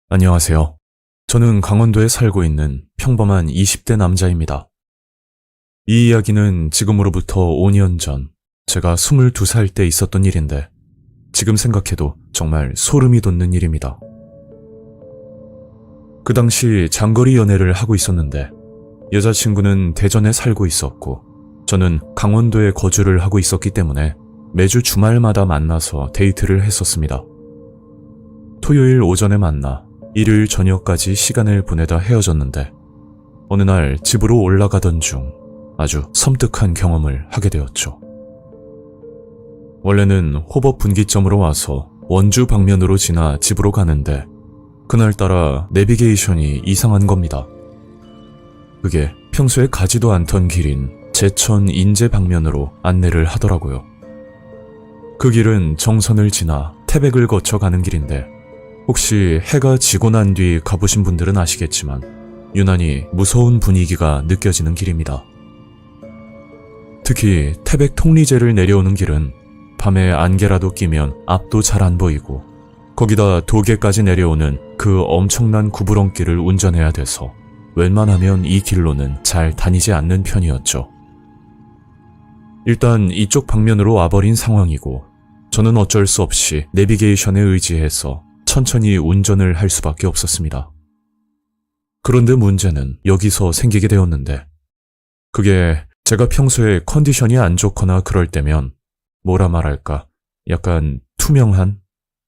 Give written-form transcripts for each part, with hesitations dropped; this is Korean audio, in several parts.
안녕하세요. 저는 강원도에 살고 있는 평범한 20대 남자입니다. 이 이야기는 지금으로부터 5년 전 제가 22살 때 있었던 일인데 지금 생각해도 정말 소름이 돋는 일입니다. 그 당시 장거리 연애를 하고 있었는데 여자친구는 대전에 살고 있었고 저는 강원도에 거주를 하고 있었기 때문에 매주 주말마다 만나서 데이트를 했었습니다. 토요일 오전에 만나 일요일 저녁까지 시간을 보내다 헤어졌는데 어느 날 집으로 올라가던 중 아주 섬뜩한 경험을 하게 되었죠. 원래는 호법 분기점으로 와서 원주 방면으로 지나 집으로 가는데 그날따라 내비게이션이 이상한 겁니다. 그게 평소에 가지도 않던 길인 제천 인제 방면으로 안내를 하더라고요. 그 길은 정선을 지나 태백을 거쳐 가는 길인데 혹시 해가 지고 난 뒤 가보신 분들은 아시겠지만 유난히 무서운 분위기가 느껴지는 길입니다. 특히 태백 통리제를 내려오는 길은 밤에 안개라도 끼면 앞도 잘 안 보이고 거기다 도계까지 내려오는 그 엄청난 구부렁길을 운전해야 돼서 웬만하면 이 길로는 잘 다니지 않는 편이었죠. 일단 이쪽 방면으로 와버린 상황이고 저는 어쩔 수 없이 내비게이션에 의지해서 천천히 운전을 할 수밖에 없었습니다. 그런데 문제는 여기서 생기게 되었는데 그게 제가 평소에 컨디션이 안 좋거나 그럴 때면 뭐라 말할까 약간 투명한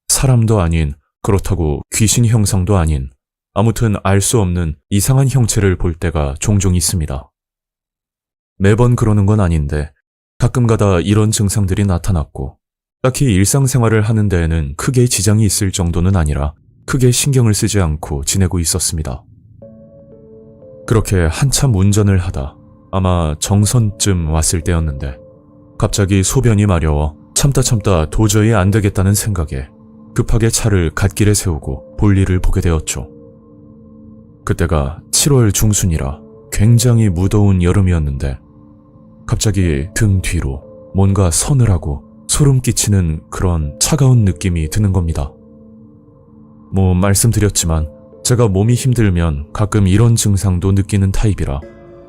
사람도 아닌 그렇다고 귀신 형상도 아닌 아무튼 알 수 없는 이상한 형체를 볼 때가 종종 있습니다. 매번 그러는 건 아닌데 가끔가다 이런 증상들이 나타났고 딱히 일상생활을 하는 데에는 크게 지장이 있을 정도는 아니라 크게 신경을 쓰지 않고 지내고 있었습니다. 그렇게 한참 운전을 하다 아마 정선쯤 왔을 때였는데 갑자기 소변이 마려워 참다 도저히 안 되겠다는 생각에 급하게 차를 갓길에 세우고 볼일을 보게 되었죠. 그때가 7월 중순이라 굉장히 무더운 여름이었는데 갑자기 등 뒤로 뭔가 서늘하고 소름 끼치는 그런 차가운 느낌이 드는 겁니다. 말씀드렸지만 제가 몸이 힘들면 가끔 이런 증상도 느끼는 타입이라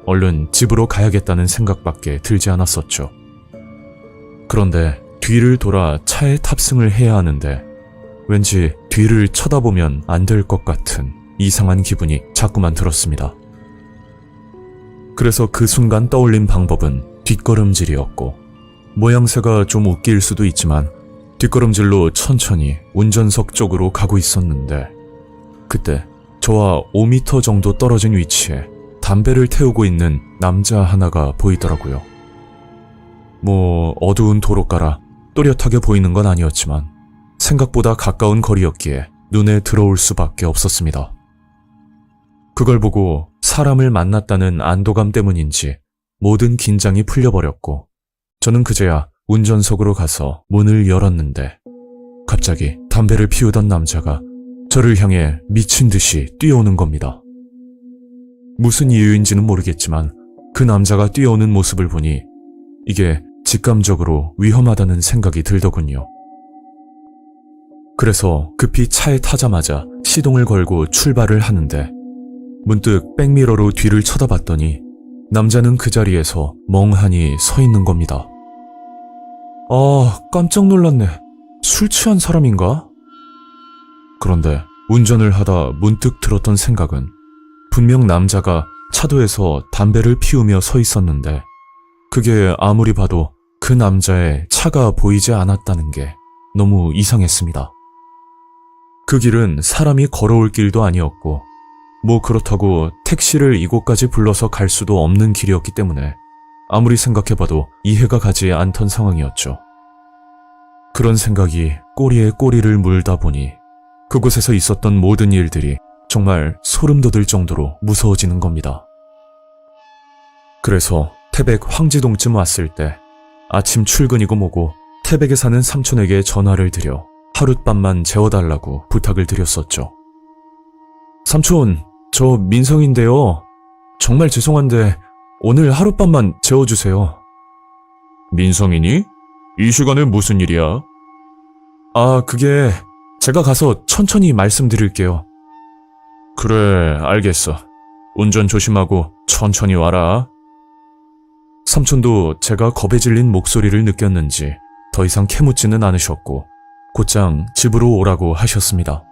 얼른 집으로 가야겠다는 생각밖에 들지 않았었죠. 그런데 뒤를 돌아 차에 탑승을 해야 하는데 왠지 뒤를 쳐다보면 안 될 것 같은 이상한 기분이 자꾸만 들었습니다. 그래서 그 순간 떠올린 방법은 뒷걸음질이었고 모양새가 좀 웃길 수도 있지만 뒷걸음질로 천천히 운전석 쪽으로 가고 있었는데 그때 저와 5m 정도 떨어진 위치에 담배를 태우고 있는 남자 하나가 보이더라고요. 어두운 도로가라 또렷하게 보이는 건 아니었지만 생각보다 가까운 거리였기에 눈에 들어올 수밖에 없었습니다. 그걸 보고 사람을 만났다는 안도감 때문인지 모든 긴장이 풀려버렸고 저는 그제야 운전석으로 가서 문을 열었는데 갑자기 담배를 피우던 남자가 저를 향해 미친 듯이 뛰어오는 겁니다. 무슨 이유인지는 모르겠지만 그 남자가 뛰어오는 모습을 보니 이게 직감적으로 위험하다는 생각이 들더군요. 그래서 급히 차에 타자마자 시동을 걸고 출발을 하는데 문득 백미러로 뒤를 쳐다봤더니 남자는 그 자리에서 멍하니 서 있는 겁니다. 깜짝 놀랐네. 술 취한 사람인가? 그런데 운전을 하다 문득 들었던 생각은 분명 남자가 차도에서 담배를 피우며 서 있었는데 그게 아무리 봐도 그 남자의 차가 보이지 않았다는 게 너무 이상했습니다. 그 길은 사람이 걸어올 길도 아니었고 그렇다고 택시를 이곳까지 불러서 갈 수도 없는 길이었기 때문에 아무리 생각해봐도 이해가 가지 않던 상황이었죠. 그런 생각이 꼬리에 꼬리를 물다 보니 그곳에서 있었던 모든 일들이 정말 소름 돋을 정도로 무서워지는 겁니다. 그래서 태백 황지동쯤 왔을 때 아침 출근이고 뭐고 태백에 사는 삼촌에게 전화를 드려 하룻밤만 재워달라고 부탁을 드렸었죠. 삼촌, 저 민성인데요. 정말 죄송한데 오늘 하룻밤만 재워주세요. 민성이니? 이 시간에 무슨 일이야? 그게 제가 가서 천천히 말씀드릴게요. 그래, 알겠어. 운전 조심하고 천천히 와라. 삼촌도 제가 겁에 질린 목소리를 느꼈는지 더 이상 캐묻지는 않으셨고 곧장 집으로 오라고 하셨습니다.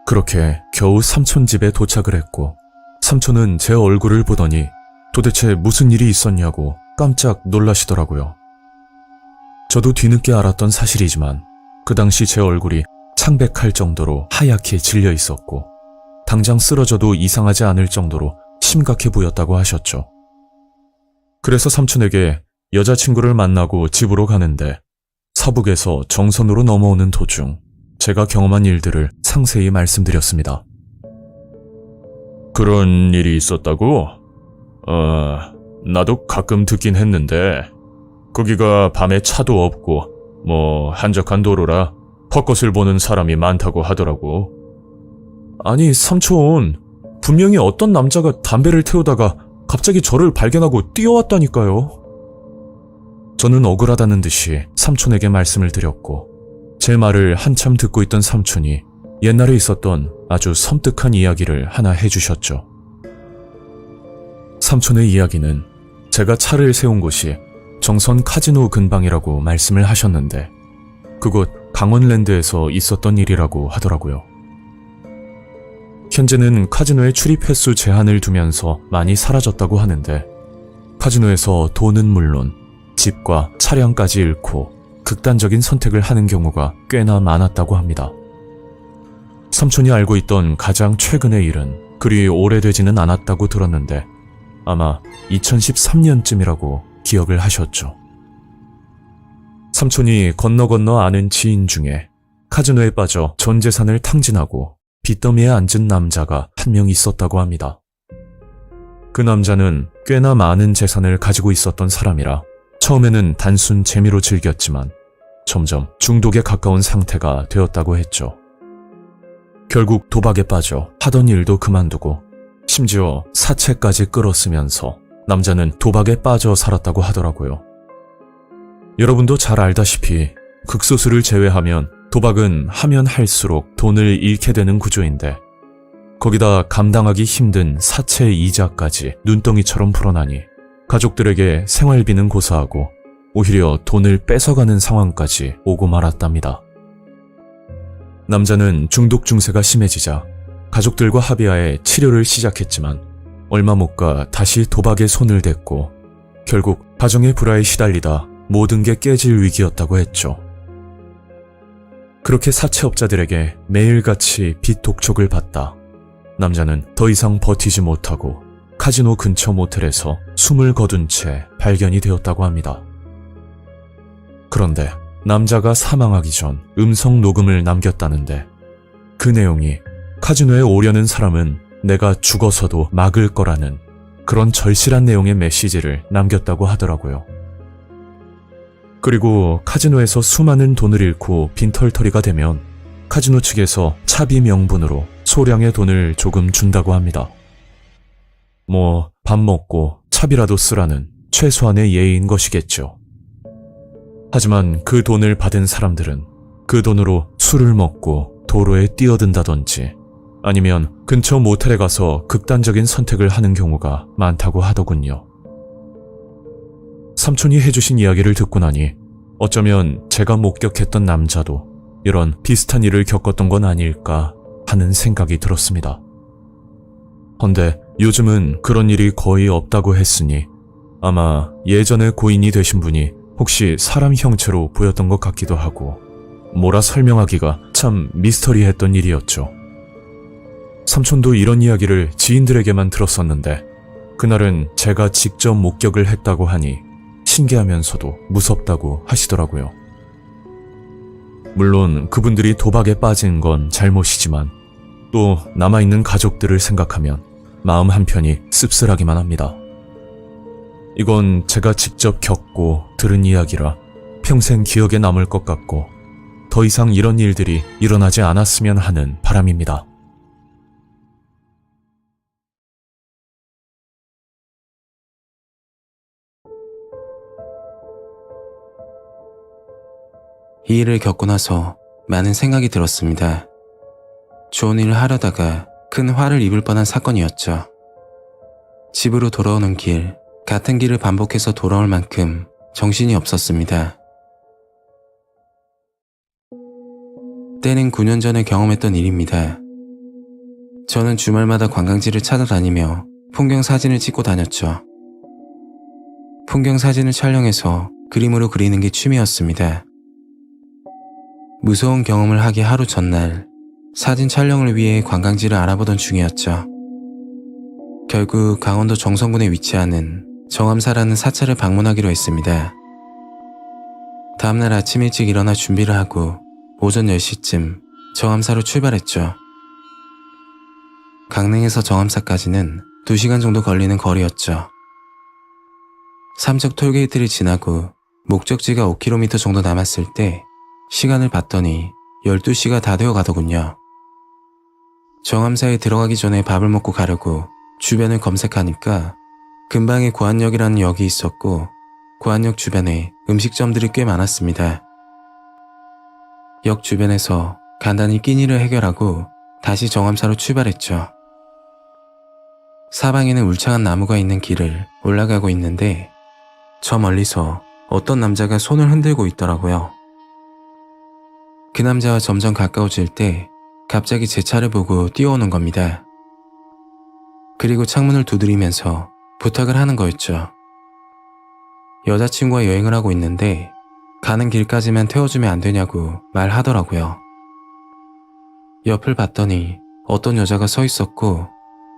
그렇게 겨우 삼촌 집에 도착을 했고 삼촌은 제 얼굴을 보더니 도대체 무슨 일이 있었냐고 깜짝 놀라시더라고요. 저도 뒤늦게 알았던 사실이지만 그 당시 제 얼굴이 창백할 정도로 하얗게 질려 있었고 당장 쓰러져도 이상하지 않을 정도로 심각해 보였다고 하셨죠. 그래서 삼촌에게 여자친구를 만나고 집으로 가는데 사북에서 정선으로 넘어오는 도중 제가 경험한 일들을 상세히 말씀드렸습니다. 그런 일이 있었다고? 나도 가끔 듣긴 했는데 거기가 밤에 차도 없고 한적한 도로라 벚꽃을 보는 사람이 많다고 하더라고. 아니 삼촌, 분명히 어떤 남자가 담배를 태우다가 갑자기 저를 발견하고 뛰어왔다니까요. 저는 억울하다는 듯이 삼촌에게 말씀을 드렸고 제 말을 한참 듣고 있던 삼촌이 옛날에 있었던 아주 섬뜩한 이야기를 하나 해주셨죠. 삼촌의 이야기는 제가 차를 세운 곳이 정선 카지노 근방이라고 말씀을 하셨는데 그곳 강원랜드에서 있었던 일이라고 하더라고요. 현재는 카지노의 출입 횟수 제한을 두면서 많이 사라졌다고 하는데 카지노에서 돈은 물론 집과 차량까지 잃고 극단적인 선택을 하는 경우가 꽤나 많았다고 합니다. 삼촌이 알고 있던 가장 최근의 일은 그리 오래되지는 않았다고 들었는데 아마 2013년쯤이라고 기억을 하셨죠. 삼촌이 건너 아는 지인 중에 카지노에 빠져 전 재산을 탕진하고 빚더미에 앉은 남자가 한 명 있었다고 합니다. 그 남자는 꽤나 많은 재산을 가지고 있었던 사람이라 처음에는 단순 재미로 즐겼지만 점점 중독에 가까운 상태가 되었다고 했죠. 결국 도박에 빠져 하던 일도 그만두고 심지어 사채까지 끌었으면서 남자는 도박에 빠져 살았다고 하더라고요. 여러분도 잘 알다시피 극소수를 제외하면 도박은 하면 할수록 돈을 잃게 되는 구조인데 거기다 감당하기 힘든 사채 이자까지 눈덩이처럼 불어나니 가족들에게 생활비는 고사하고 오히려 돈을 뺏어가는 상황까지 오고 말았답니다. 남자는 중독 증세가 심해지자 가족들과 합의하에 치료를 시작했지만 얼마 못 가 다시 도박에 손을 댔고 결국 가정의 불화에 시달리다 모든 게 깨질 위기였다고 했죠. 그렇게 사채업자들에게 매일같이 빚 독촉을 받다 남자는 더 이상 버티지 못하고 카지노 근처 모텔에서 숨을 거둔 채 발견이 되었다고 합니다. 그런데 남자가 사망하기 전 음성 녹음을 남겼다는데 그 내용이 카지노에 오려는 사람은 내가 죽어서도 막을 거라는 그런 절실한 내용의 메시지를 남겼다고 하더라고요. 그리고 카지노에서 수많은 돈을 잃고 빈털터리가 되면 카지노 측에서 차비 명분으로 소량의 돈을 조금 준다고 합니다. 밥 먹고 차비라도 쓰라는 최소한의 예의인 것이겠죠. 하지만 그 돈을 받은 사람들은 그 돈으로 술을 먹고 도로에 뛰어든다든지 아니면 근처 모텔에 가서 극단적인 선택을 하는 경우가 많다고 하더군요. 삼촌이 해주신 이야기를 듣고 나니 어쩌면 제가 목격했던 남자도 이런 비슷한 일을 겪었던 건 아닐까 하는 생각이 들었습니다. 헌데 요즘은 그런 일이 거의 없다고 했으니 아마 예전에 고인이 되신 분이 혹시 사람 형체로 보였던 것 같기도 하고 뭐라 설명하기가 참 미스터리했던 일이었죠. 삼촌도 이런 이야기를 지인들에게만 들었었는데 그날은 제가 직접 목격을 했다고 하니 신기하면서도 무섭다고 하시더라고요. 물론 그분들이 도박에 빠진 건 잘못이지만 또 남아있는 가족들을 생각하면 마음 한편이 씁쓸하기만 합니다. 이건 제가 직접 겪고 들은 이야기라 평생 기억에 남을 것 같고 더 이상 이런 일들이 일어나지 않았으면 하는 바람입니다. 이 일을 겪고 나서 많은 생각이 들었습니다. 좋은 일을 하려다가 큰 화를 입을 뻔한 사건이었죠. 집으로 돌아오는 길, 같은 길을 반복해서 돌아올 만큼 정신이 없었습니다. 때는 9년 전에 경험했던 일입니다. 저는 주말마다 관광지를 찾아다니며 풍경 사진을 찍고 다녔죠. 풍경 사진을 촬영해서 그림으로 그리는 게 취미였습니다. 무서운 경험을 하기 하루 전날 사진 촬영을 위해 관광지를 알아보던 중이었죠. 결국 강원도 정선군에 위치하는 정암사라는 사찰을 방문하기로 했습니다. 다음날 아침 일찍 일어나 준비를 하고 오전 10시쯤 정암사로 출발했죠. 강릉에서 정암사까지는 2시간 정도 걸리는 거리였죠. 삼척 톨게이트를 지나고 목적지가 5km 정도 남았을 때 시간을 봤더니 12시가 다 되어 가더군요. 정암사에 들어가기 전에 밥을 먹고 가려고 주변을 검색하니까 근방에 고안역이라는 역이 있었고 고안역 주변에 음식점들이 꽤 많았습니다. 역 주변에서 간단히 끼니를 해결하고 다시 정암사로 출발했죠. 사방에는 울창한 나무가 있는 길을 올라가고 있는데 저 멀리서 어떤 남자가 손을 흔들고 있더라고요. 그 남자와 점점 가까워질 때 갑자기 제 차를 보고 뛰어오는 겁니다. 그리고 창문을 두드리면서 부탁을 하는 거였죠. 여자친구와 여행을 하고 있는데 가는 길까지만 태워주면 안 되냐고 말하더라고요. 옆을 봤더니 어떤 여자가 서 있었고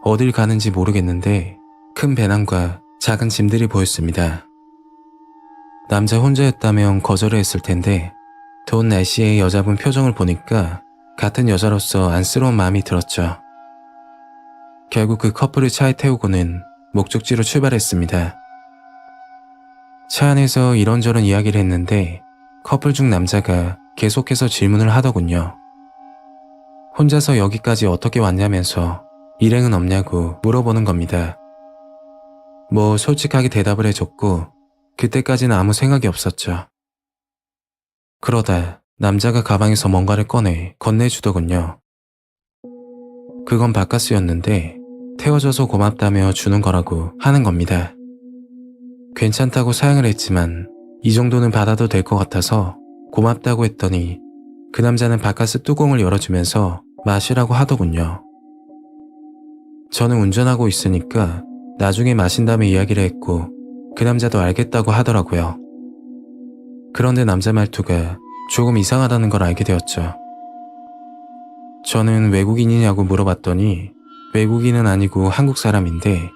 어딜 가는지 모르겠는데 큰 배낭과 작은 짐들이 보였습니다. 남자 혼자였다면 거절을 했을 텐데 더운 날씨에 여자분 표정을 보니까 같은 여자로서 안쓰러운 마음이 들었죠. 결국 그 커플을 차에 태우고는 목적지로 출발했습니다. 차 안에서 이런저런 이야기를 했는데 커플 중 남자가 계속해서 질문을 하더군요. 혼자서 여기까지 어떻게 왔냐면서 일행은 없냐고 물어보는 겁니다. 뭐 솔직하게 대답을 해줬고 그때까지는 아무 생각이 없었죠. 그러다 남자가 가방에서 뭔가를 꺼내 건네주더군요. 그건 바카스였는데 태워줘서 고맙다며 주는 거라고 하는 겁니다. 괜찮다고 사양을 했지만 이 정도는 받아도 될 것 같아서 고맙다고 했더니 그 남자는 바카스 뚜껑을 열어주면서 마시라고 하더군요. 저는 운전하고 있으니까 나중에 마신 다음에 이야기를 했고 그 남자도 알겠다고 하더라고요. 그런데 남자 말투가 조금 이상하다는 걸 알게 되었죠. 저는 외국인이냐고 물어봤더니 외국인은 아니고 한국 사람인데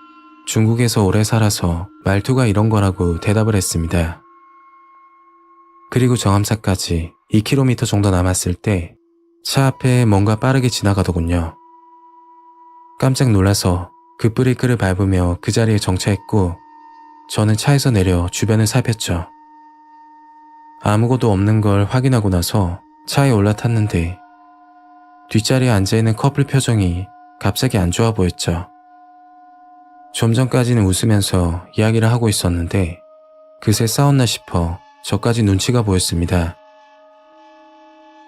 중국에서 오래 살아서 말투가 이런 거라고 대답을 했습니다. 그리고 정암사까지 2km 정도 남았을 때 차 앞에 뭔가 빠르게 지나가더군요. 깜짝 놀라서 급브레이크를 밟으며 그 자리에 정차했고 저는 차에서 내려 주변을 살폈죠. 아무것도 없는 걸 확인하고 나서 차에 올라탔는데 뒷자리에 앉아있는 커플 표정이 갑자기 안 좋아 보였죠. 좀 전까지는 웃으면서 이야기를 하고 있었는데 그새 싸웠나 싶어 저까지 눈치가 보였습니다.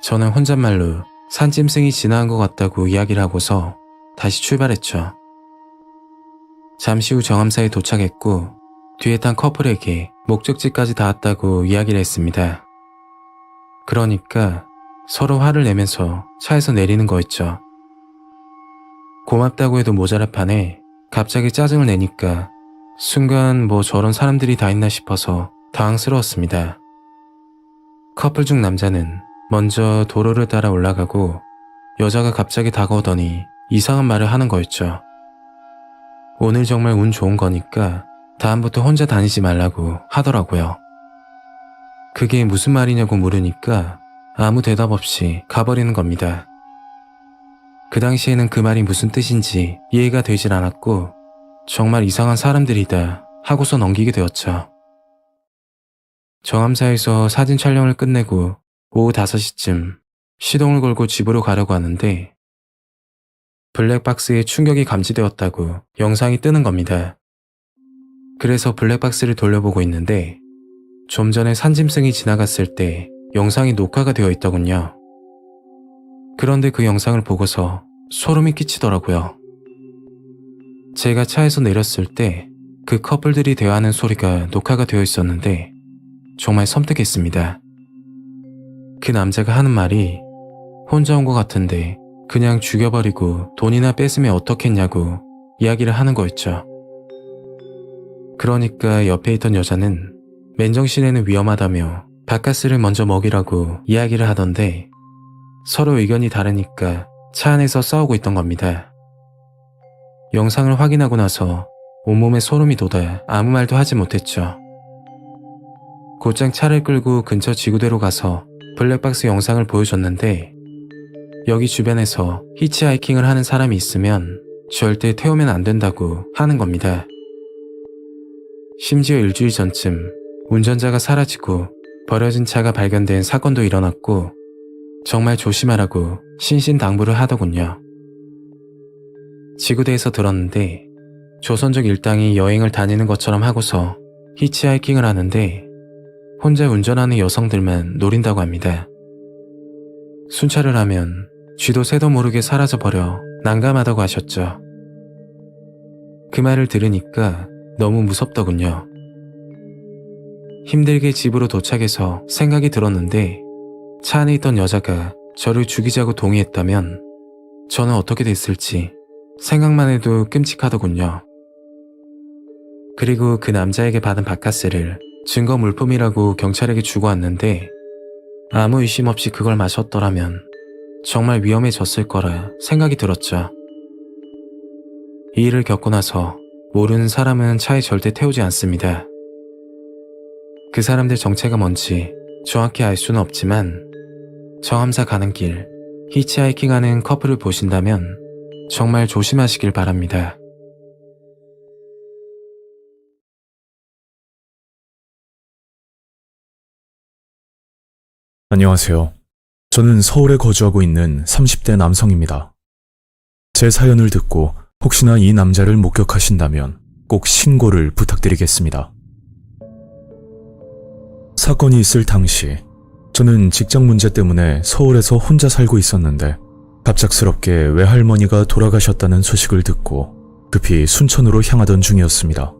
저는 혼잣말로 산짐승이 지나간 것 같다고 이야기를 하고서 다시 출발했죠. 잠시 후 정암사에 도착했고 뒤에 탄 커플에게 목적지까지 닿았다고 이야기를 했습니다. 그러니까 서로 화를 내면서 차에서 내리는 거였죠. 고맙다고 해도 모자랄 판에 갑자기 짜증을 내니까 순간 뭐 저런 사람들이 다 있나 싶어서 당황스러웠습니다. 커플 중 남자는 먼저 도로를 따라 올라가고 여자가 갑자기 다가오더니 이상한 말을 하는 거였죠. 오늘 정말 운 좋은 거니까 다음부터 혼자 다니지 말라고 하더라고요. 그게 무슨 말이냐고 물으니까 아무 대답 없이 가버리는 겁니다. 그 당시에는 그 말이 무슨 뜻인지 이해가 되질 않았고 정말 이상한 사람들이다 하고서 넘기게 되었죠. 정암사에서 사진 촬영을 끝내고 오후 5시쯤 시동을 걸고 집으로 가려고 하는데 블랙박스에 충격이 감지되었다고 영상이 뜨는 겁니다. 그래서 블랙박스를 돌려보고 있는데 좀 전에 산짐승이 지나갔을 때 영상이 녹화가 되어 있더군요. 그런데 그 영상을 보고서 소름이 끼치더라고요. 제가 차에서 내렸을 때 그 커플들이 대화하는 소리가 녹화가 되어 있었는데 정말 섬뜩했습니다. 그 남자가 하는 말이 혼자 온 것 같은데 그냥 죽여버리고 돈이나 뺏으면 어떻겠냐고 이야기를 하는 거였죠. 그러니까 옆에 있던 여자는 맨정신에는 위험하다며 바카스를 먼저 먹이라고 이야기를 하던데 서로 의견이 다르니까 차 안에서 싸우고 있던 겁니다. 영상을 확인하고 나서 온몸에 소름이 돋아 아무 말도 하지 못했죠. 곧장 차를 끌고 근처 지구대로 가서 블랙박스 영상을 보여줬는데 여기 주변에서 히치하이킹을 하는 사람이 있으면 절대 태우면 안 된다고 하는 겁니다. 심지어 일주일 전쯤 운전자가 사라지고 버려진 차가 발견된 사건도 일어났고 정말 조심하라고 신신당부를 하더군요. 지구대에서 들었는데 조선족 일당이 여행을 다니는 것처럼 하고서 히치하이킹을 하는데 혼자 운전하는 여성들만 노린다고 합니다. 순찰을 하면 쥐도 새도 모르게 사라져버려 난감하다고 하셨죠. 그 말을 들으니까 너무 무섭더군요. 힘들게 집으로 도착해서 생각이 들었는데 차 안에 있던 여자가 저를 죽이자고 동의했다면 저는 어떻게 됐을지 생각만 해도 끔찍하더군요. 그리고 그 남자에게 받은 바카스를 증거 물품이라고 경찰에게 주고 왔는데 아무 의심 없이 그걸 마셨더라면 정말 위험해졌을 거라 생각이 들었죠. 이 일을 겪고 나서 모르는 사람은 차에 절대 태우지 않습니다. 그 사람들 정체가 뭔지 정확히 알 수는 없지만 정암사 가는 길 히치하이킹하는 커플을 보신다면 정말 조심하시길 바랍니다. 안녕하세요. 저는 서울에 거주하고 있는 30대 남성입니다. 제 사연을 듣고 혹시나 이 남자를 목격하신다면 꼭 신고를 부탁드리겠습니다. 사건이 있을 당시 저는 직장 문제 때문에 서울에서 혼자 살고 있었는데 갑작스럽게 외할머니가 돌아가셨다는 소식을 듣고 급히 순천으로 향하던 중이었습니다.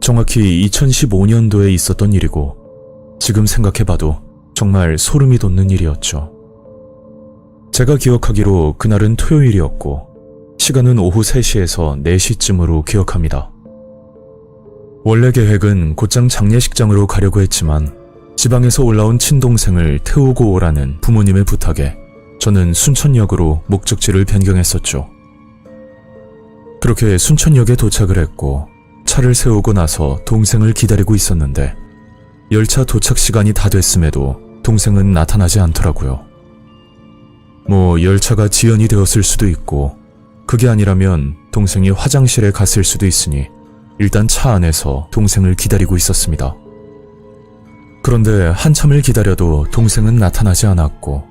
정확히 2015년도에 있었던 일이고 지금 생각해봐도 정말 소름이 돋는 일이었죠. 제가 기억하기로 그날은 토요일이었고 시간은 오후 3시에서 4시쯤으로 기억합니다. 원래 계획은 곧장 장례식장으로 가려고 했지만 지방에서 올라온 친동생을 태우고 오라는 부모님의 부탁에 저는 순천역으로 목적지를 변경했었죠. 그렇게 순천역에 도착을 했고 차를 세우고 나서 동생을 기다리고 있었는데 열차 도착 시간이 다 됐음에도 동생은 나타나지 않더라고요. 열차가 지연이 되었을 수도 있고 그게 아니라면 동생이 화장실에 갔을 수도 있으니 일단 차 안에서 동생을 기다리고 있었습니다. 그런데 한참을 기다려도 동생은 나타나지 않았고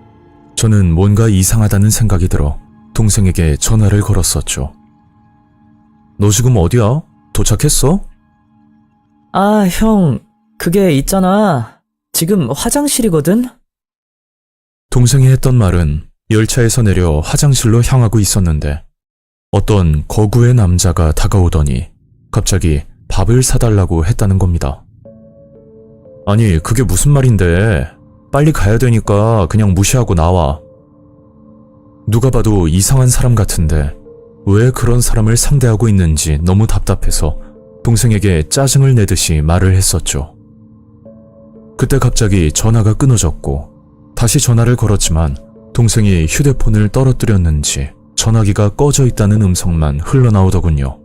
저는 뭔가 이상하다는 생각이 들어 동생에게 전화를 걸었었죠. 너 지금 어디야? 도착했어? 아, 형, 그게 있잖아. 지금 화장실이거든? 동생이 했던 말은 열차에서 내려 화장실로 향하고 있었는데 어떤 거구의 남자가 다가오더니 갑자기 밥을 사달라고 했다는 겁니다. 아니, 그게 무슨 말인데? 빨리 가야 되니까 그냥 무시하고 나와. 누가 봐도 이상한 사람 같은데 왜 그런 사람을 상대하고 있는지 너무 답답해서 동생에게 짜증을 내듯이 말을 했었죠. 그때 갑자기 전화가 끊어졌고 다시 전화를 걸었지만 동생이 휴대폰을 떨어뜨렸는지 전화기가 꺼져 있다는 음성만 흘러나오더군요.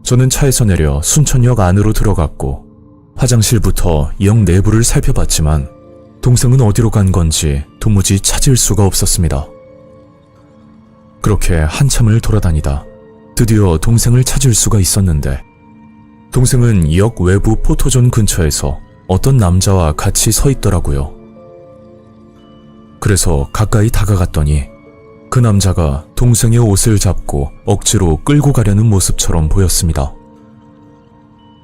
저는 차에서 내려 순천역 안으로 들어갔고 화장실부터 역 내부를 살펴봤지만 동생은 어디로 간 건지 도무지 찾을 수가 없었습니다. 그렇게 한참을 돌아다니다 드디어 동생을 찾을 수가 있었는데, 동생은 역 외부 포토존 근처에서 어떤 남자와 같이 서 있더라고요. 그래서 가까이 다가갔더니 그 남자가 동생의 옷을 잡고 억지로 끌고 가려는 모습처럼 보였습니다.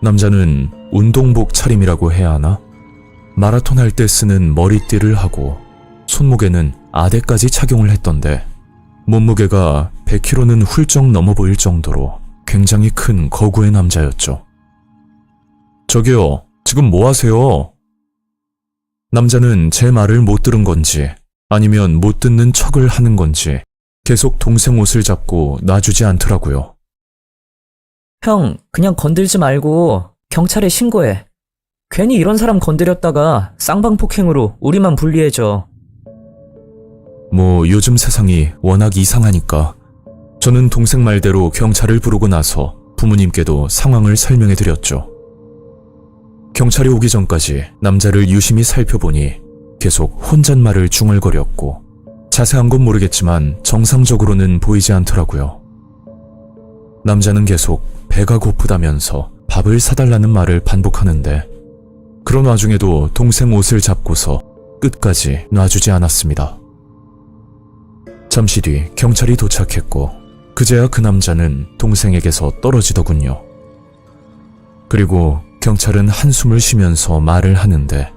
남자는 운동복 차림이라고 해야 하나? 마라톤 할 때 쓰는 머리띠를 하고 손목에는 아대까지 착용을 했던데, 몸무게가 100kg는 훌쩍 넘어 보일 정도로 굉장히 큰 거구의 남자였죠. 저기요, 지금 뭐 하세요? 남자는 제 말을 못 들은 건지 아니면 못 듣는 척을 하는 건지 계속 동생 옷을 잡고 놔주지 않더라고요. 형, 그냥 건들지 말고 경찰에 신고해. 괜히 이런 사람 건드렸다가 쌍방폭행으로 우리만 불리해져. 뭐 요즘 세상이 워낙 이상하니까 저는 동생 말대로 경찰을 부르고 나서 부모님께도 상황을 설명해드렸죠. 경찰이 오기 전까지 남자를 유심히 살펴보니 계속 혼잣말을 중얼거렸고, 자세한 건 모르겠지만 정상적으로는 보이지 않더라고요. 남자는 계속 배가 고프다면서 밥을 사달라는 말을 반복하는데, 그런 와중에도 동생 옷을 잡고서 끝까지 놔주지 않았습니다. 잠시 뒤 경찰이 도착했고, 그제야 그 남자는 동생에게서 떨어지더군요. 그리고 경찰은 한숨을 쉬면서 말을 하는데,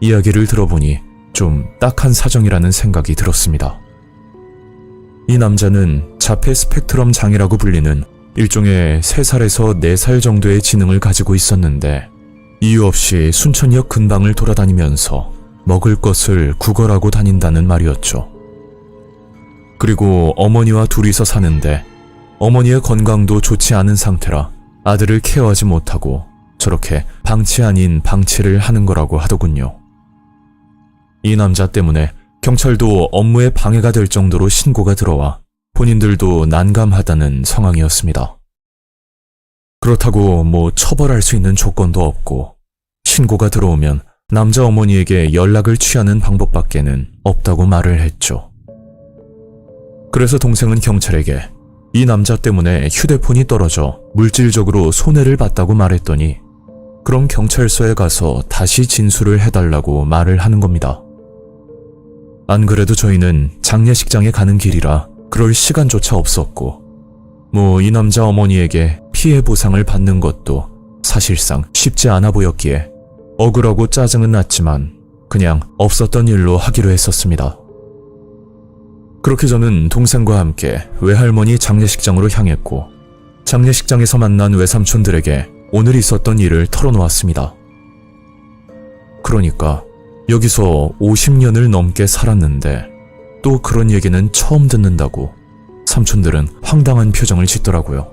이야기를 들어보니 좀 딱한 사정이라는 생각이 들었습니다. 이 남자는 자폐 스펙트럼 장애라고 불리는 일종의 3살에서 4살 정도의 지능을 가지고 있었는데, 이유 없이 순천역 근방을 돌아다니면서 먹을 것을 구걸하고 다닌다는 말이었죠. 그리고 어머니와 둘이서 사는데 어머니의 건강도 좋지 않은 상태라 아들을 케어하지 못하고 저렇게 방치 아닌 방치를 하는 거라고 하더군요. 이 남자 때문에 경찰도 업무에 방해가 될 정도로 신고가 들어와 본인들도 난감하다는 상황이었습니다. 그렇다고 뭐 처벌할 수 있는 조건도 없고, 신고가 들어오면 남자 어머니에게 연락을 취하는 방법밖에는 없다고 말을 했죠. 그래서 동생은 경찰에게 이 남자 때문에 휴대폰이 떨어져 물질적으로 손해를 봤다고 말했더니, 그럼 경찰서에 가서 다시 진술을 해달라고 말을 하는 겁니다. 안 그래도 저희는 장례식장에 가는 길이라 그럴 시간조차 없었고, 뭐 이 남자 어머니에게 피해 보상을 받는 것도 사실상 쉽지 않아 보였기에 억울하고 짜증은 났지만 그냥 없었던 일로 하기로 했었습니다. 그렇게 저는 동생과 함께 외할머니 장례식장으로 향했고, 장례식장에서 만난 외삼촌들에게 오늘 있었던 일을 털어놓았습니다. 그러니까 여기서 50년을 넘게 살았는데 또 그런 얘기는 처음 듣는다고 삼촌들은 황당한 표정을 짓더라고요.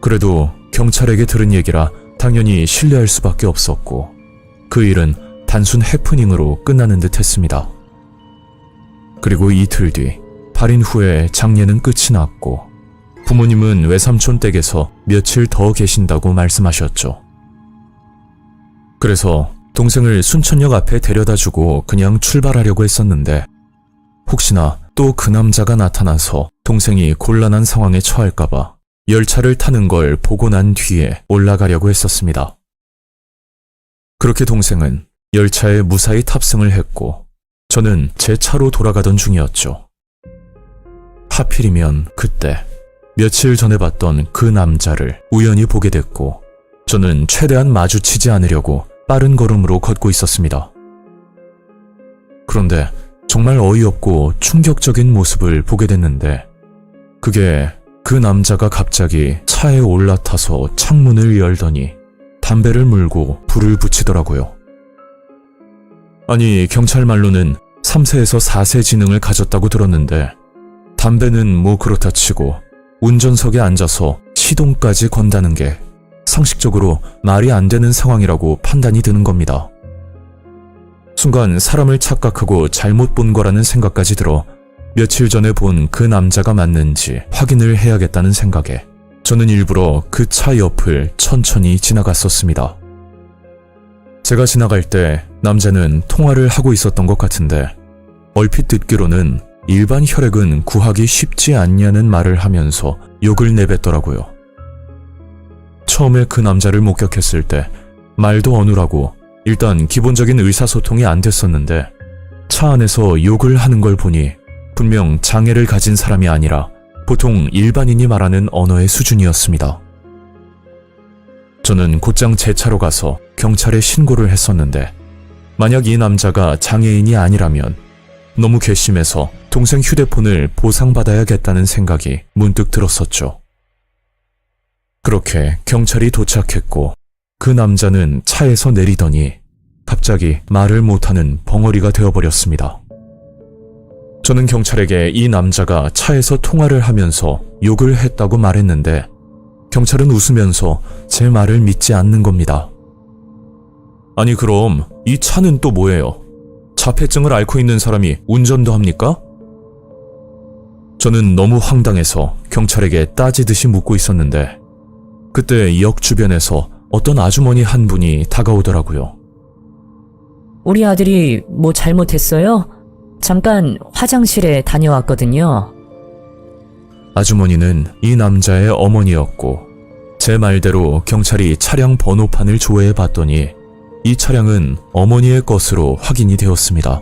그래도 경찰에게 들은 얘기라 당연히 신뢰할 수밖에 없었고, 그 일은 단순 해프닝으로 끝나는 듯 했습니다. 그리고 이틀 뒤 발인 후에 장례는 끝이 났고, 부모님은 외삼촌 댁에서 며칠 더 계신다고 말씀하셨죠. 그래서 동생을 순천역 앞에 데려다주고 그냥 출발하려고 했었는데, 혹시나 또 그 남자가 나타나서 동생이 곤란한 상황에 처할까봐 열차를 타는 걸 보고 난 뒤에 올라가려고 했었습니다. 그렇게 동생은 열차에 무사히 탑승을 했고, 저는 제 차로 돌아가던 중이었죠. 하필이면 그때 며칠 전에 봤던 그 남자를 우연히 보게 됐고, 저는 최대한 마주치지 않으려고 빠른 걸음으로 걷고 있었습니다. 그런데 정말 어이없고 충격적인 모습을 보게 됐는데, 그게 그 남자가 갑자기 차에 올라타서 창문을 열더니 담배를 물고 불을 붙이더라고요. 아니, 경찰 말로는 3세에서 4세 지능을 가졌다고 들었는데, 담배는 뭐 그렇다 치고 운전석에 앉아서 시동까지 건다는 게 상식적으로 말이 안 되는 상황이라고 판단이 드는 겁니다. 순간 사람을 착각하고 잘못 본 거라는 생각까지 들어 며칠 전에 본 그 남자가 맞는지 확인을 해야겠다는 생각에 저는 일부러 그 차 옆을 천천히 지나갔었습니다. 제가 지나갈 때 남자는 통화를 하고 있었던 것 같은데, 얼핏 듣기로는 일반 혈액은 구하기 쉽지 않냐는 말을 하면서 욕을 내뱉더라고요. 처음에 그 남자를 목격했을 때 말도 어눌하고 일단 기본적인 의사소통이 안 됐었는데 차 안에서 욕을 하는 걸 보니 분명 장애를 가진 사람이 아니라 보통 일반인이 말하는 언어의 수준이었습니다. 저는 곧장 제 차로 가서 경찰에 신고를 했었는데 만약 이 남자가 장애인이 아니라면 너무 괘씸해서 동생 휴대폰을 보상받아야겠다는 생각이 문득 들었었죠. 그렇게 경찰이 도착했고 그 남자는 차에서 내리더니 갑자기 말을 못하는 벙어리가 되어버렸습니다. 저는 경찰에게 이 남자가 차에서 통화를 하면서 욕을 했다고 말했는데 경찰은 웃으면서 제 말을 믿지 않는 겁니다. 아니 그럼 이 차는 또 뭐예요? 자폐증을 앓고 있는 사람이 운전도 합니까? 저는 너무 황당해서 경찰에게 따지듯이 묻고 있었는데 그때 역 주변에서 어떤 아주머니 한 분이 다가오더라고요. 우리 아들이 뭐 잘못했어요? 잠깐 화장실에 다녀왔거든요. 아주머니는 이 남자의 어머니였고 제 말대로 경찰이 차량 번호판을 조회해 봤더니 이 차량은 어머니의 것으로 확인이 되었습니다.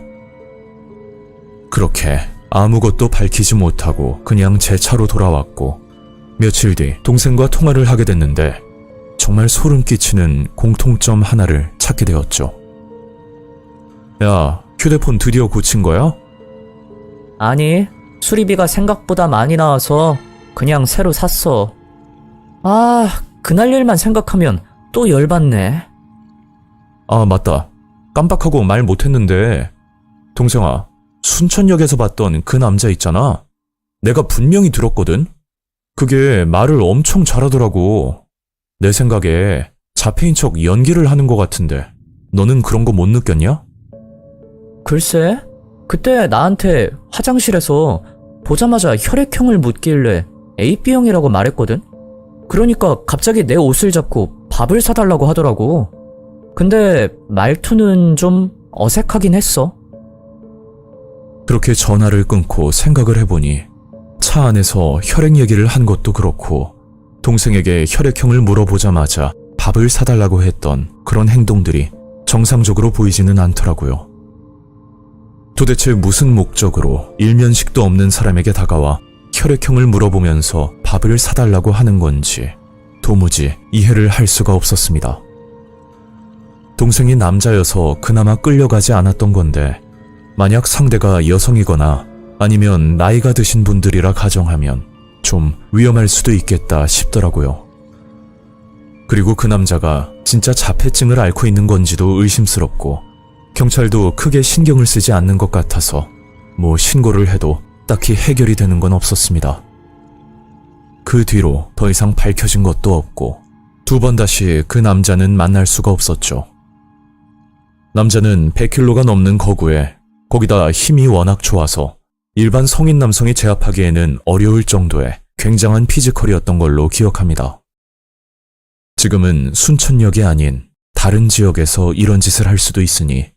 그렇게 아무것도 밝히지 못하고 그냥 제 차로 돌아왔고 며칠 뒤 동생과 통화를 하게 됐는데 정말 소름 끼치는 공통점 하나를 찾게 되었죠. 야, 휴대폰 드디어 고친 거야? 아니, 수리비가 생각보다 많이 나와서 그냥 새로 샀어. 아, 그날 일만 생각하면 또 열받네. 아, 맞다. 깜빡하고 말 못했는데 동생아, 순천역에서 봤던 그 남자 있잖아. 내가 분명히 들었거든? 그게 말을 엄청 잘하더라고. 내 생각에 자폐인 척 연기를 하는 것 같은데 너는 그런 거 못 느꼈냐? 글쎄, 그때 나한테 화장실에서 보자마자 혈액형을 묻길래 AB형이라고 말했거든? 그러니까 갑자기 내 옷을 잡고 밥을 사달라고 하더라고. 근데 말투는 좀 어색하긴 했어. 그렇게 전화를 끊고 생각을 해보니 차 안에서 혈액 얘기를 한 것도 그렇고 동생에게 혈액형을 물어보자마자 밥을 사달라고 했던 그런 행동들이 정상적으로 보이지는 않더라고요. 도대체 무슨 목적으로 일면식도 없는 사람에게 다가와 혈액형을 물어보면서 밥을 사달라고 하는 건지 도무지 이해를 할 수가 없었습니다. 동생이 남자여서 그나마 끌려가지 않았던 건데 만약 상대가 여성이거나 아니면 나이가 드신 분들이라 가정하면 좀 위험할 수도 있겠다 싶더라고요. 그리고 그 남자가 진짜 자폐증을 앓고 있는 건지도 의심스럽고 경찰도 크게 신경을 쓰지 않는 것 같아서 뭐 신고를 해도 딱히 해결이 되는 건 없었습니다. 그 뒤로 더 이상 밝혀진 것도 없고 두 번 다시 그 남자는 만날 수가 없었죠. 남자는 100kg가 넘는 거구에 거기다 힘이 워낙 좋아서 일반 성인 남성이 제압하기에는 어려울 정도의 굉장한 피지컬이었던 걸로 기억합니다. 지금은 순천역이 아닌 다른 지역에서 이런 짓을 할 수도 있으니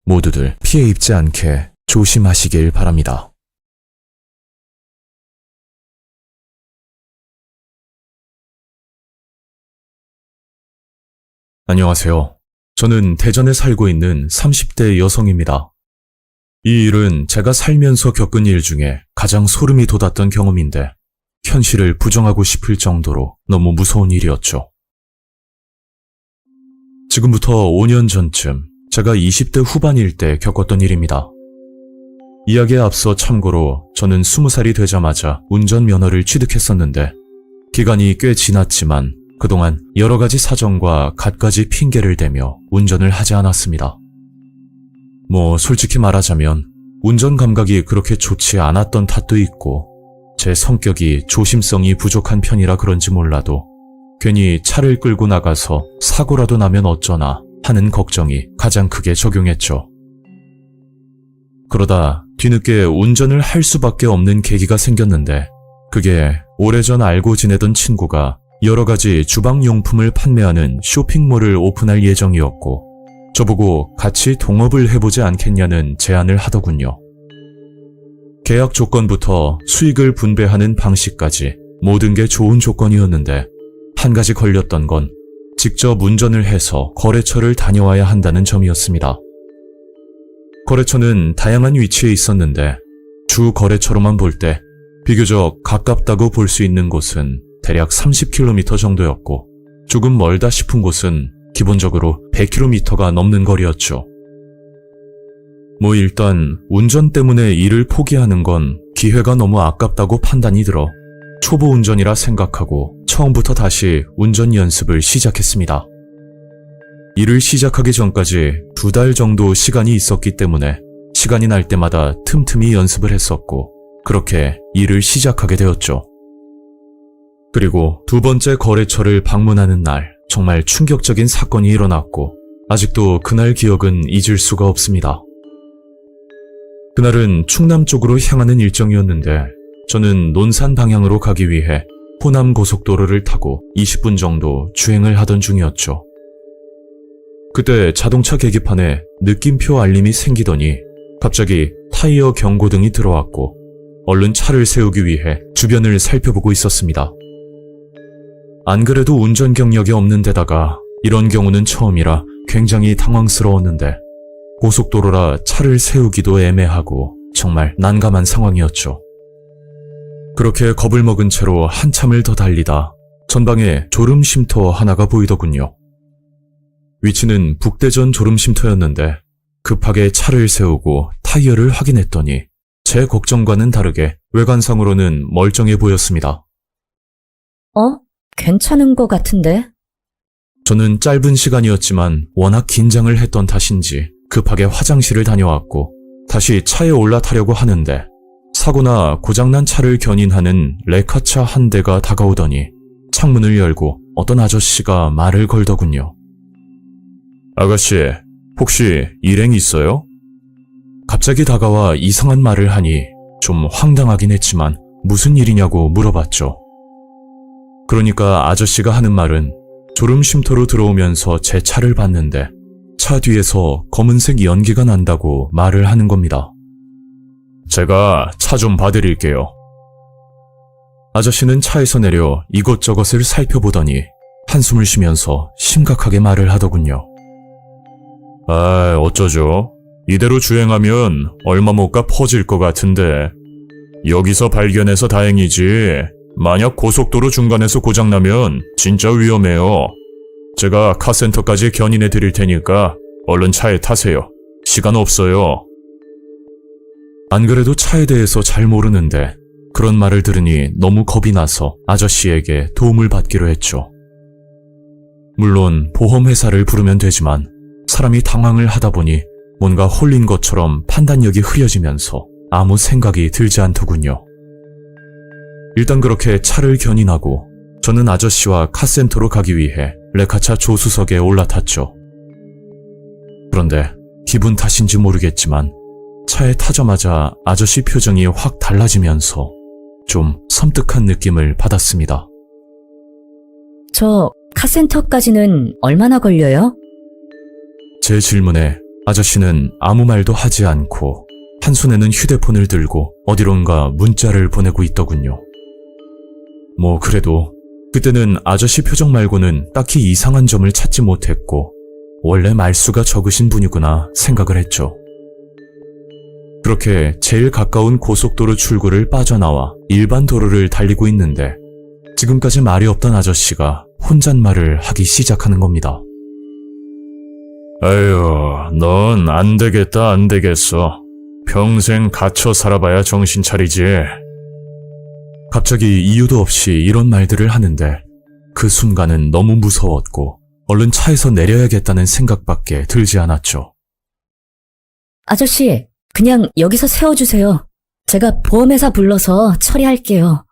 모두들 피해 입지 않게 조심하시길 바랍니다. 안녕하세요. 저는 대전에 살고 있는 30대 여성입니다. 이 일은 제가 살면서 겪은 일 중에 가장 소름이 돋았던 경험인데 현실을 부정하고 싶을 정도로 너무 무서운 일이었죠. 지금부터 5년 전쯤 제가 20대 후반일 때 겪었던 일입니다. 이야기에 앞서 참고로 저는 20살이 되자마자 운전면허를 취득했었는데 기간이 꽤 지났지만 그동안 여러 가지 사정과 갖가지 핑계를 대며 운전을 하지 않았습니다. 뭐 솔직히 말하자면 운전 감각이 그렇게 좋지 않았던 탓도 있고 제 성격이 조심성이 부족한 편이라 그런지 몰라도 괜히 차를 끌고 나가서 사고라도 나면 어쩌나 하는 걱정이 가장 크게 적용했죠. 그러다 뒤늦게 운전을 할 수밖에 없는 계기가 생겼는데 그게 오래전 알고 지내던 친구가 여러 가지 주방용품을 판매하는 쇼핑몰을 오픈할 예정이었고 저보고 같이 동업을 해보지 않겠냐는 제안을 하더군요. 계약 조건부터 수익을 분배하는 방식까지 모든 게 좋은 조건이었는데 한 가지 걸렸던 건 직접 운전을 해서 거래처를 다녀와야 한다는 점이었습니다. 거래처는 다양한 위치에 있었는데 주 거래처로만 볼 때 비교적 가깝다고 볼 수 있는 곳은 대략 30km 정도였고 조금 멀다 싶은 곳은 기본적으로 100km가 넘는 거리였죠. 뭐 일단 운전 때문에 일을 포기하는 건 기회가 너무 아깝다고 판단이 들어 초보 운전이라 생각하고 처음부터 다시 운전 연습을 시작했습니다. 일을 시작하기 전까지 2달 정도 시간이 있었기 때문에 시간이 날 때마다 틈틈이 연습을 했었고 그렇게 일을 시작하게 되었죠. 그리고 두 번째 거래처를 방문하는 날 정말 충격적인 사건이 일어났고 아직도 그날 기억은 잊을 수가 없습니다. 그날은 충남 쪽으로 향하는 일정이었는데 저는 논산 방향으로 가기 위해 호남 고속도로를 타고 20분 정도 주행을 하던 중이었죠. 그때 자동차 계기판에 느낌표 알림이 생기더니 갑자기 타이어 경고등이 들어왔고 얼른 차를 세우기 위해 주변을 살펴보고 있었습니다. 안 그래도 운전 경력이 없는 데다가 이런 경우는 처음이라 굉장히 당황스러웠는데 고속도로라 차를 세우기도 애매하고 정말 난감한 상황이었죠. 그렇게 겁을 먹은 채로 한참을 더 달리다 전방에 졸음쉼터 하나가 보이더군요. 위치는 북대전 졸음쉼터였는데 급하게 차를 세우고 타이어를 확인했더니 제 걱정과는 다르게 외관상으로는 멀쩡해 보였습니다. 괜찮은 것 같은데? 저는 짧은 시간이었지만 워낙 긴장을 했던 탓인지 급하게 화장실을 다녀왔고 다시 차에 올라타려고 하는데 사고나 고장난 차를 견인하는 레카차 한 대가 다가오더니 창문을 열고 어떤 아저씨가 말을 걸더군요. 아가씨, 혹시 일행 있어요? 갑자기 다가와 이상한 말을 하니 좀 황당하긴 했지만 무슨 일이냐고 물어봤죠. 그러니까 아저씨가 하는 말은 졸음쉼터로 들어오면서 제 차를 봤는데 차 뒤에서 검은색 연기가 난다고 말을 하는 겁니다. 제가 차 좀 봐드릴게요. 아저씨는 차에서 내려 이것저것을 살펴보더니 한숨을 쉬면서 심각하게 말을 하더군요. 어쩌죠? 이대로 주행하면 얼마 못 가 퍼질 것 같은데 여기서 발견해서 다행이지 만약 고속도로 중간에서 고장나면 진짜 위험해요. 제가 카센터까지 견인해 드릴 테니까 얼른 차에 타세요. 시간 없어요. 안 그래도 차에 대해서 잘 모르는데 그런 말을 들으니 너무 겁이 나서 아저씨에게 도움을 받기로 했죠. 물론 보험회사를 부르면 되지만 사람이 당황을 하다 보니 뭔가 홀린 것처럼 판단력이 흐려지면서 아무 생각이 들지 않더군요. 일단 그렇게 차를 견인하고 저는 아저씨와 카센터로 가기 위해 레카차 조수석에 올라탔죠. 그런데 기분 탓인지 모르겠지만 차에 타자마자 아저씨 표정이 확 달라지면서 좀 섬뜩한 느낌을 받았습니다. 저 카센터까지는 얼마나 걸려요? 제 질문에 아저씨는 아무 말도 하지 않고 한 손에는 휴대폰을 들고 어디론가 문자를 보내고 있더군요. 뭐 그래도 그때는 아저씨 표정 말고는 딱히 이상한 점을 찾지 못했고 원래 말수가 적으신 분이구나 생각을 했죠. 그렇게 제일 가까운 고속도로 출구를 빠져나와 일반 도로를 달리고 있는데 지금까지 말이 없던 아저씨가 혼잣말을 하기 시작하는 겁니다. 아유, 넌 안 되겠다, 안 되겠어. 평생 갇혀 살아봐야 정신 차리지. 갑자기 이유도 없이 이런 말들을 하는데 그 순간은 너무 무서웠고 얼른 차에서 내려야겠다는 생각밖에 들지 않았죠. 아저씨, 그냥 여기서 세워주세요. 제가 보험회사 불러서 처리할게요.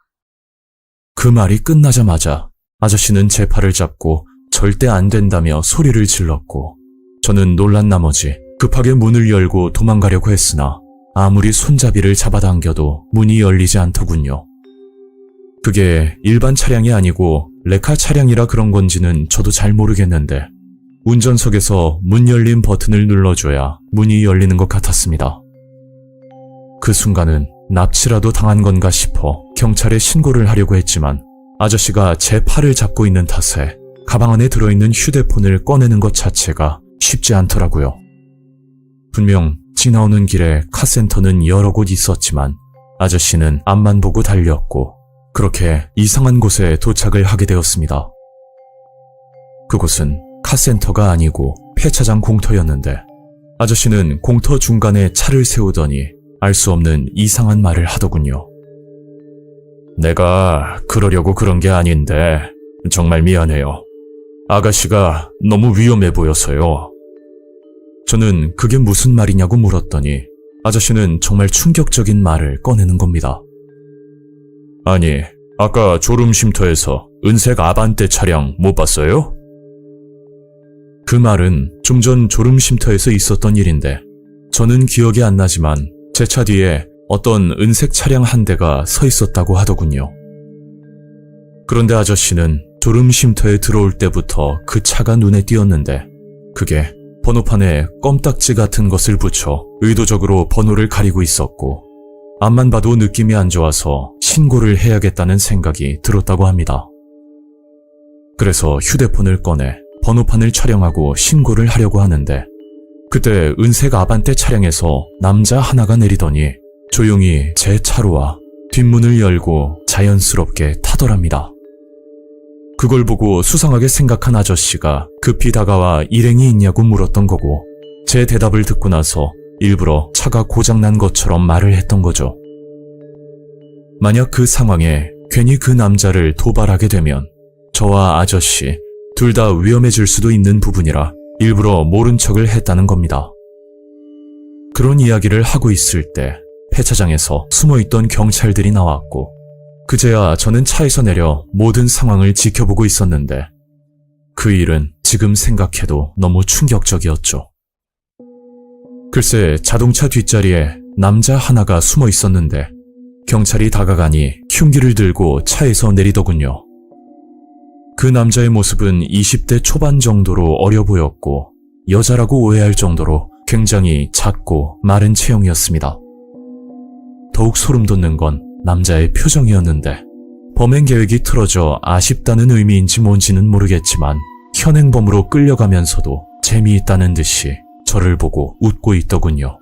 그 말이 끝나자마자 아저씨는 제 팔을 잡고 절대 안 된다며 소리를 질렀고 저는 놀란 나머지 급하게 문을 열고 도망가려고 했으나 아무리 손잡이를 잡아당겨도 문이 열리지 않더군요. 그게 일반 차량이 아니고 레카 차량이라 그런 건지는 저도 잘 모르겠는데 운전석에서 문 열림 버튼을 눌러줘야 문이 열리는 것 같았습니다. 그 순간은 납치라도 당한 건가 싶어 경찰에 신고를 하려고 했지만 아저씨가 제 팔을 잡고 있는 탓에 가방 안에 들어있는 휴대폰을 꺼내는 것 자체가 쉽지 않더라고요. 분명 지나오는 길에 카센터는 여러 곳 있었지만 아저씨는 앞만 보고 달렸고 그렇게 이상한 곳에 도착을 하게 되었습니다. 그곳은 카센터가 아니고 폐차장 공터였는데 아저씨는 공터 중간에 차를 세우더니 알 수 없는 이상한 말을 하더군요. 내가 그러려고 그런 게 아닌데 정말 미안해요. 아가씨가 너무 위험해 보여서요. 저는 그게 무슨 말이냐고 물었더니 아저씨는 정말 충격적인 말을 꺼내는 겁니다. 아니, 아까 졸음쉼터에서 은색 아반떼 차량 못 봤어요? 그 말은 좀 전 졸음쉼터에서 있었던 일인데 저는 기억이 안 나지만 제 차 뒤에 어떤 은색 차량 한 대가 서 있었다고 하더군요. 그런데 아저씨는 졸음쉼터에 들어올 때부터 그 차가 눈에 띄었는데 그게 번호판에 껌딱지 같은 것을 붙여 의도적으로 번호를 가리고 있었고 앞만 봐도 느낌이 안 좋아서 신고를 해야겠다는 생각이 들었다고 합니다. 그래서 휴대폰을 꺼내 번호판을 촬영하고 신고를 하려고 하는데 그때 은색 아반떼 차량에서 남자 하나가 내리더니 조용히 제 차로 와 뒷문을 열고 자연스럽게 타더랍니다. 그걸 보고 수상하게 생각한 아저씨가 급히 다가와 일행이 있냐고 물었던 거고 제 대답을 듣고 나서 일부러 차가 고장난 것처럼 말을 했던 거죠. 만약 그 상황에 괜히 그 남자를 도발하게 되면 저와 아저씨 둘 다 위험해질 수도 있는 부분이라 일부러 모른 척을 했다는 겁니다. 그런 이야기를 하고 있을 때 폐차장에서 숨어있던 경찰들이 나왔고 그제야 저는 차에서 내려 모든 상황을 지켜보고 있었는데 그 일은 지금 생각해도 너무 충격적이었죠. 글쎄 자동차 뒷자리에 남자 하나가 숨어 있었는데 경찰이 다가가니 흉기를 들고 차에서 내리더군요. 그 남자의 모습은 20대 초반 정도로 어려 보였고 여자라고 오해할 정도로 굉장히 작고 마른 체형이었습니다. 더욱 소름 돋는 건 남자의 표정이었는데 범행 계획이 틀어져 아쉽다는 의미인지 뭔지는 모르겠지만 현행범으로 끌려가면서도 재미있다는 듯이 저를 보고 웃고 있더군요.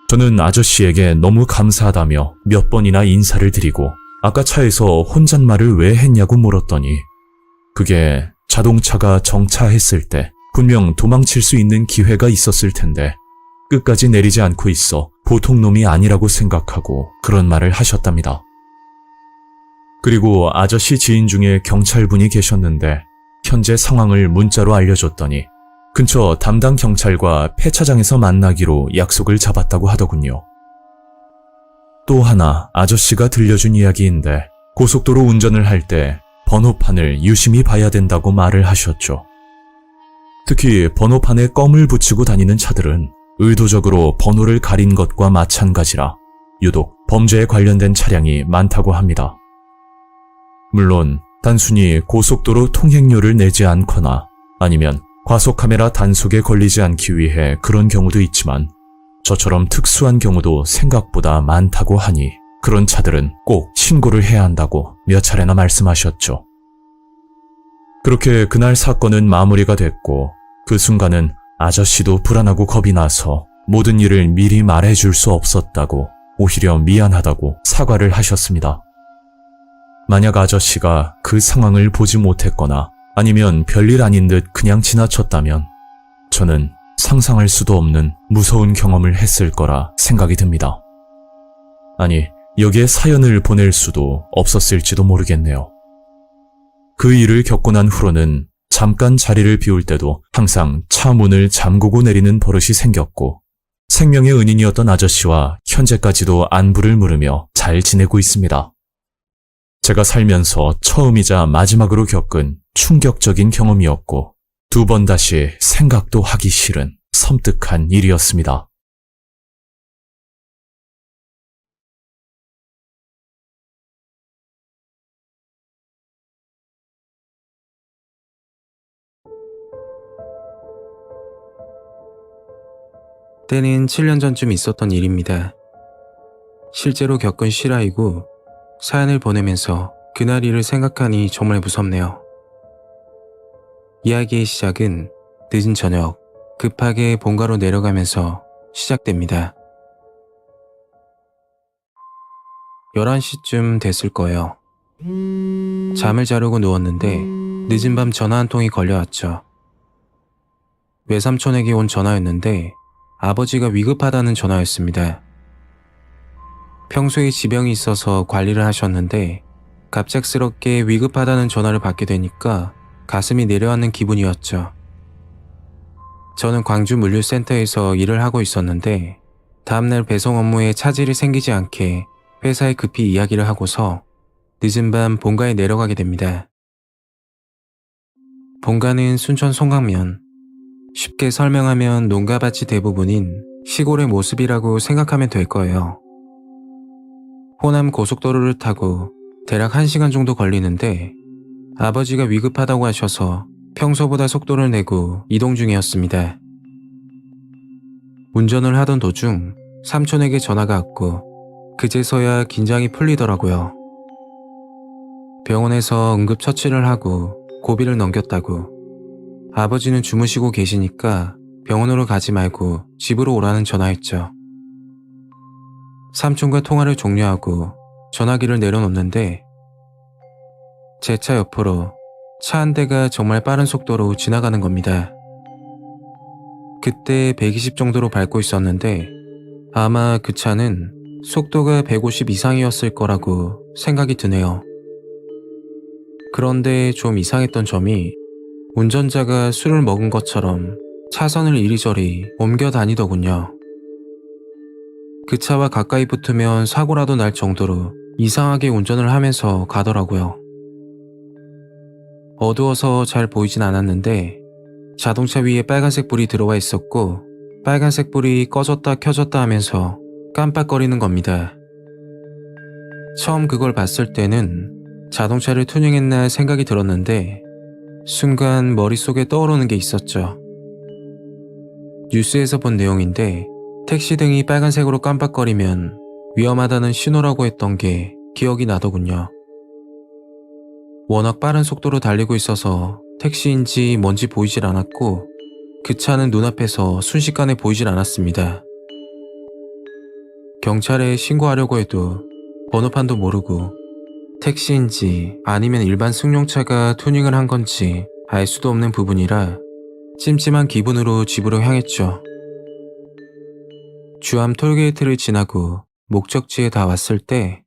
저는 아저씨에게 너무 감사하다며 몇 번이나 인사를 드리고 아까 차에서 혼잣말을 왜 했냐고 물었더니 그게 자동차가 정차했을 때 분명 도망칠 수 있는 기회가 있었을 텐데 끝까지 내리지 않고 있어 보통 놈이 아니라고 생각하고 그런 말을 하셨답니다. 그리고 아저씨 지인 중에 경찰분이 계셨는데 현재 상황을 문자로 알려줬더니 근처 담당 경찰과 폐차장에서 만나기로 약속을 잡았다고 하더군요. 또 하나 아저씨가 들려준 이야기인데 고속도로 운전을 할 때 번호판을 유심히 봐야 된다고 말을 하셨죠. 특히 번호판에 껌을 붙이고 다니는 차들은 의도적으로 번호를 가린 것과 마찬가지라 유독 범죄에 관련된 차량이 많다고 합니다. 물론 단순히 고속도로 통행료를 내지 않거나 아니면 과속카메라 단속에 걸리지 않기 위해 그런 경우도 있지만 저처럼 특수한 경우도 생각보다 많다고 하니 그런 차들은 꼭 신고를 해야 한다고 몇 차례나 말씀하셨죠. 그렇게 그날 사건은 마무리가 됐고 그 순간은 아저씨도 불안하고 겁이 나서 모든 일을 미리 말해줄 수 없었다고 오히려 미안하다고 사과를 하셨습니다. 만약 아저씨가 그 상황을 보지 못했거나 아니면 별일 아닌 듯 그냥 지나쳤다면 저는 상상할 수도 없는 무서운 경험을 했을 거라 생각이 듭니다. 아니, 여기에 사연을 보낼 수도 없었을지도 모르겠네요. 그 일을 겪고 난 후로는 잠깐 자리를 비울 때도 항상 차 문을 잠그고 내리는 버릇이 생겼고 생명의 은인이었던 아저씨와 현재까지도 안부를 물으며 잘 지내고 있습니다. 제가 살면서 처음이자 마지막으로 겪은 충격적인 경험이었고 두 번 다시 생각도 하기 싫은 섬뜩한 일이었습니다. 때는 7년 전쯤 있었던 일입니다. 실제로 겪은 실화이고 사연을 보내면서 그날 일을 생각하니 정말 무섭네요. 이야기의 시작은 늦은 저녁 급하게 본가로 내려가면서 시작됩니다. 11시쯤 됐을 거예요. 잠을 자려고 누웠는데 늦은 밤 전화 한 통이 걸려왔죠. 외삼촌에게 온 전화였는데 아버지가 위급하다는 전화였습니다. 평소에 지병이 있어서 관리를 하셨는데 갑작스럽게 위급하다는 전화를 받게 되니까 가슴이 내려앉는 기분이었죠. 저는 광주 물류센터에서 일을 하고 있었는데 다음날 배송 업무에 차질이 생기지 않게 회사에 급히 이야기를 하고서 늦은 밤 본가에 내려가게 됩니다. 본가는 순천 송강면, 쉽게 설명하면 농가밭이 대부분인 시골의 모습이라고 생각하면 될 거예요. 호남 고속도로를 타고 대략 1시간 정도 걸리는데 아버지가 위급하다고 하셔서 평소보다 속도를 내고 이동 중이었습니다. 운전을 하던 도중 삼촌에게 전화가 왔고 그제서야 긴장이 풀리더라고요. 병원에서 응급처치를 하고 고비를 넘겼다고 아버지는 주무시고 계시니까 병원으로 가지 말고 집으로 오라는 전화였죠. 삼촌과 통화를 종료하고 전화기를 내려놓는데 제 차 옆으로 차 한 대가 정말 빠른 속도로 지나가는 겁니다. 그때 120 정도로 밟고 있었는데 아마 그 차는 속도가 150 이상이었을 거라고 생각이 드네요. 그런데 좀 이상했던 점이 운전자가 술을 먹은 것처럼 차선을 이리저리 옮겨 다니더군요. 그 차와 가까이 붙으면 사고라도 날 정도로 이상하게 운전을 하면서 가더라고요. 어두워서 잘 보이진 않았는데 자동차 위에 빨간색 불이 들어와 있었고 빨간색 불이 꺼졌다 켜졌다 하면서 깜빡거리는 겁니다. 처음 그걸 봤을 때는 자동차를 튜닝했나 생각이 들었는데 순간 머릿속에 떠오르는 게 있었죠. 뉴스에서 본 내용인데 택시 등이 빨간색으로 깜빡거리면 위험하다는 신호라고 했던 게 기억이 나더군요. 워낙 빠른 속도로 달리고 있어서 택시인지 뭔지 보이질 않았고 그 차는 눈앞에서 순식간에 보이질 않았습니다. 경찰에 신고하려고 해도 번호판도 모르고 택시인지 아니면 일반 승용차가 튜닝을 한 건지 알 수도 없는 부분이라 찜찜한 기분으로 집으로 향했죠. 주암 톨게이트를 지나고 목적지에 다 왔을 때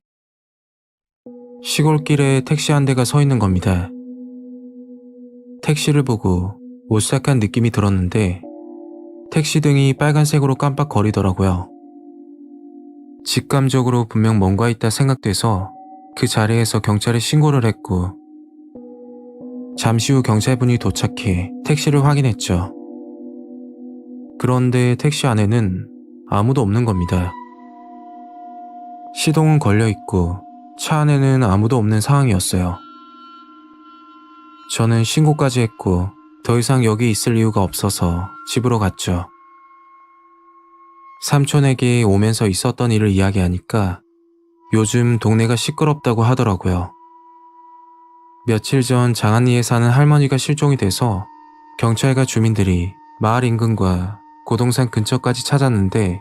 시골길에 택시 한 대가 서 있는 겁니다. 택시를 보고 오싹한 느낌이 들었는데 택시 등이 빨간색으로 깜빡거리더라고요. 직감적으로 분명 뭔가 있다 생각돼서 그 자리에서 경찰에 신고를 했고 잠시 후 경찰분이 도착해 택시를 확인했죠. 그런데 택시 안에는 아무도 없는 겁니다. 시동은 걸려있고 차 안에는 아무도 없는 상황이었어요. 저는 신고까지 했고 더 이상 여기 있을 이유가 없어서 집으로 갔죠. 삼촌에게 오면서 있었던 일을 이야기하니까 요즘 동네가 시끄럽다고 하더라고요. 며칠 전 장안리에 사는 할머니가 실종이 돼서 경찰과 주민들이 마을 인근과 고동산 근처까지 찾았는데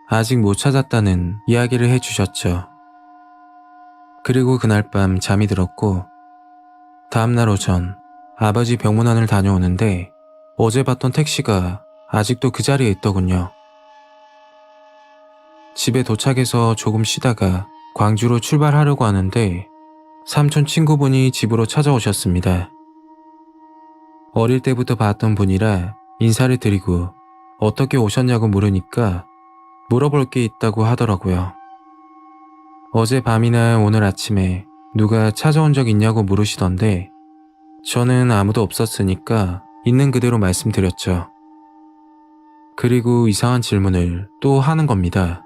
아직 못 찾았다는 이야기를 해주셨죠. 그리고 그날 밤 잠이 들었고 다음날 오전 아버지 병문안을 다녀오는데 어제 봤던 택시가 아직도 그 자리에 있더군요. 집에 도착해서 조금 쉬다가 광주로 출발하려고 하는데 삼촌 친구분이 집으로 찾아오셨습니다. 어릴 때부터 봤던 분이라 인사를 드리고 어떻게 오셨냐고 물으니까 물어볼 게 있다고 하더라고요. 어제 밤이나 오늘 아침에 누가 찾아온 적 있냐고 물으시던데 저는 아무도 없었으니까 있는 그대로 말씀드렸죠. 그리고 이상한 질문을 또 하는 겁니다.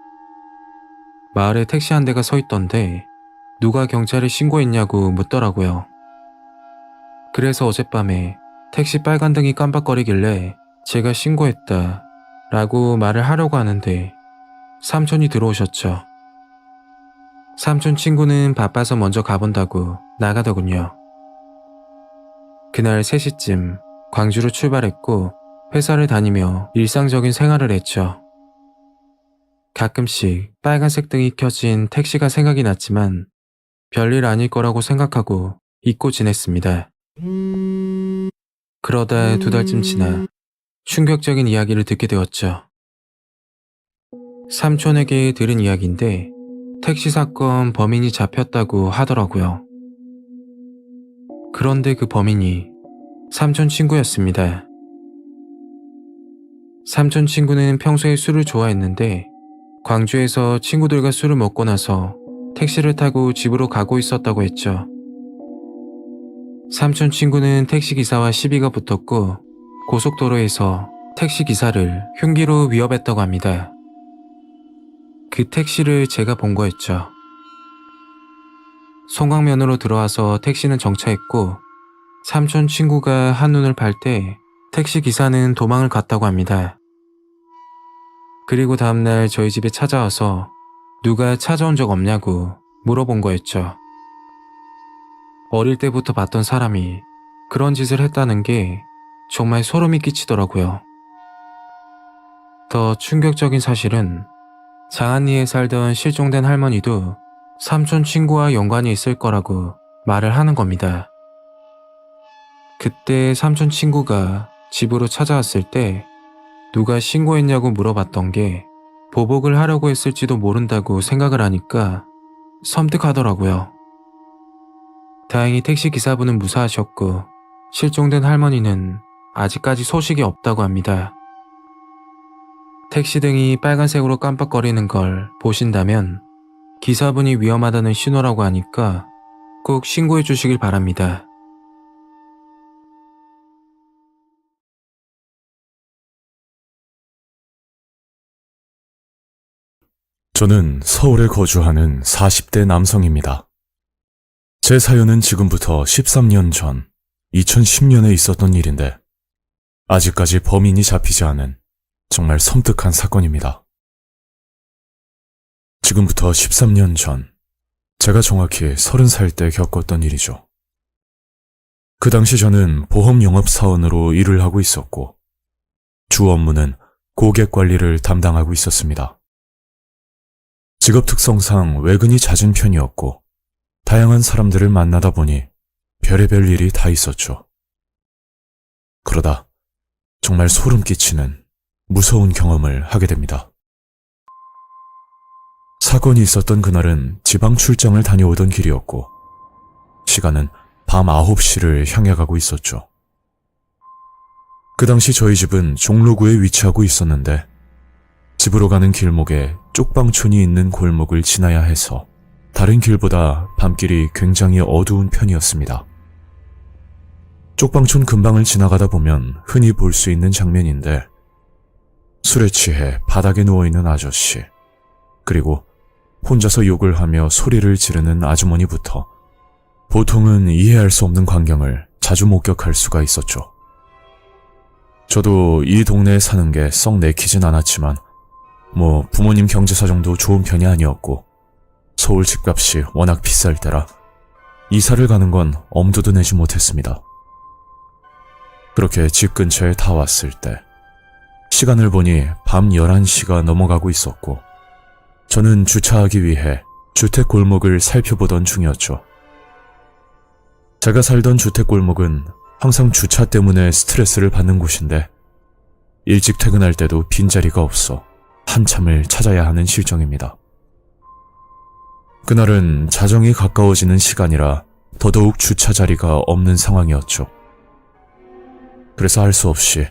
마을에 택시 한 대가 서 있던데 누가 경찰에 신고했냐고 묻더라고요. 그래서 어젯밤에 택시 빨간 등이 깜빡거리길래 제가 신고했다 라고 말을 하려고 하는데 삼촌이 들어오셨죠. 삼촌 친구는 바빠서 먼저 가본다고 나가더군요. 그날 3시쯤 광주로 출발했고 회사를 다니며 일상적인 생활을 했죠. 가끔씩 빨간색 등이 켜진 택시가 생각이 났지만 별일 아닐 거라고 생각하고 잊고 지냈습니다. 그러다 2달쯤 지나 충격적인 이야기를 듣게 되었죠. 삼촌에게 들은 이야기인데 택시 사건 범인이 잡혔다고 하더라고요. 그런데 그 범인이 삼촌 친구였습니다. 삼촌 친구는 평소에 술을 좋아했는데 광주에서 친구들과 술을 먹고 나서 택시를 타고 집으로 가고 있었다고 했죠. 삼촌 친구는 택시기사와 시비가 붙었고 고속도로에서 택시기사를 흉기로 위협했다고 합니다. 그 택시를 제가 본 거였죠. 송광면으로 들어와서 택시는 정차했고 삼촌 친구가 한눈을 팔 때 택시기사는 도망을 갔다고 합니다. 그리고 다음날 저희 집에 찾아와서 누가 찾아온 적 없냐고 물어본 거였죠. 어릴 때부터 봤던 사람이 그런 짓을 했다는 게 정말 소름이 끼치더라고요. 더 충격적인 사실은 장안리에 살던 실종된 할머니도 삼촌 친구와 연관이 있을 거라고 말을 하는 겁니다. 그때 삼촌 친구가 집으로 찾아왔을 때 누가 신고했냐고 물어봤던 게 보복을 하려고 했을지도 모른다고 생각을 하니까 섬뜩하더라고요. 다행히 택시 기사분은 무사하셨고 실종된 할머니는 아직까지 소식이 없다고 합니다. 택시 등이 빨간색으로 깜빡거리는 걸 보신다면 기사분이 위험하다는 신호라고 하니까 꼭 신고해 주시길 바랍니다. 저는 서울에 거주하는 40대 남성입니다. 제 사연은 지금부터 13년 전 2010년에 있었던 일인데 아직까지 범인이 잡히지 않은 정말 섬뜩한 사건입니다. 지금부터 13년 전 제가 정확히 30살 때 겪었던 일이죠. 그 당시 저는 보험 영업 사원으로 일을 하고 있었고 주 업무는 고객 관리를 담당하고 있었습니다. 직업 특성상 외근이 잦은 편이었고 다양한 사람들을 만나다 보니 별의별 일이 다 있었죠. 그러다 정말 소름 끼치는 무서운 경험을 하게 됩니다. 사건이 있었던 그날은 지방 출장을 다녀오던 길이었고 시간은 밤 9시를 향해 가고 있었죠. 그 당시 저희 집은 종로구에 위치하고 있었는데 집으로 가는 길목에 쪽방촌이 있는 골목을 지나야 해서 다른 길보다 밤길이 굉장히 어두운 편이었습니다. 쪽방촌 근방을 지나가다 보면 흔히 볼 수 있는 장면인데 술에 취해 바닥에 누워있는 아저씨, 그리고 혼자서 욕을 하며 소리를 지르는 아주머니부터 보통은 이해할 수 없는 광경을 자주 목격할 수가 있었죠. 저도 이 동네에 사는 게 썩 내키진 않았지만 부모님 경제사정도 좋은 편이 아니었고 서울 집값이 워낙 비쌀 때라 이사를 가는 건 엄두도 내지 못했습니다. 그렇게 집 근처에 다 왔을 때 시간을 보니 밤 11시가 넘어가고 있었고 저는 주차하기 위해 주택 골목을 살펴보던 중이었죠. 제가 살던 주택 골목은 항상 주차 때문에 스트레스를 받는 곳인데 일찍 퇴근할 때도 빈자리가 없어 한참을 찾아야 하는 실정입니다. 그날은 자정이 가까워지는 시간이라 더더욱 주차 자리가 없는 상황이었죠. 그래서 할 수 없이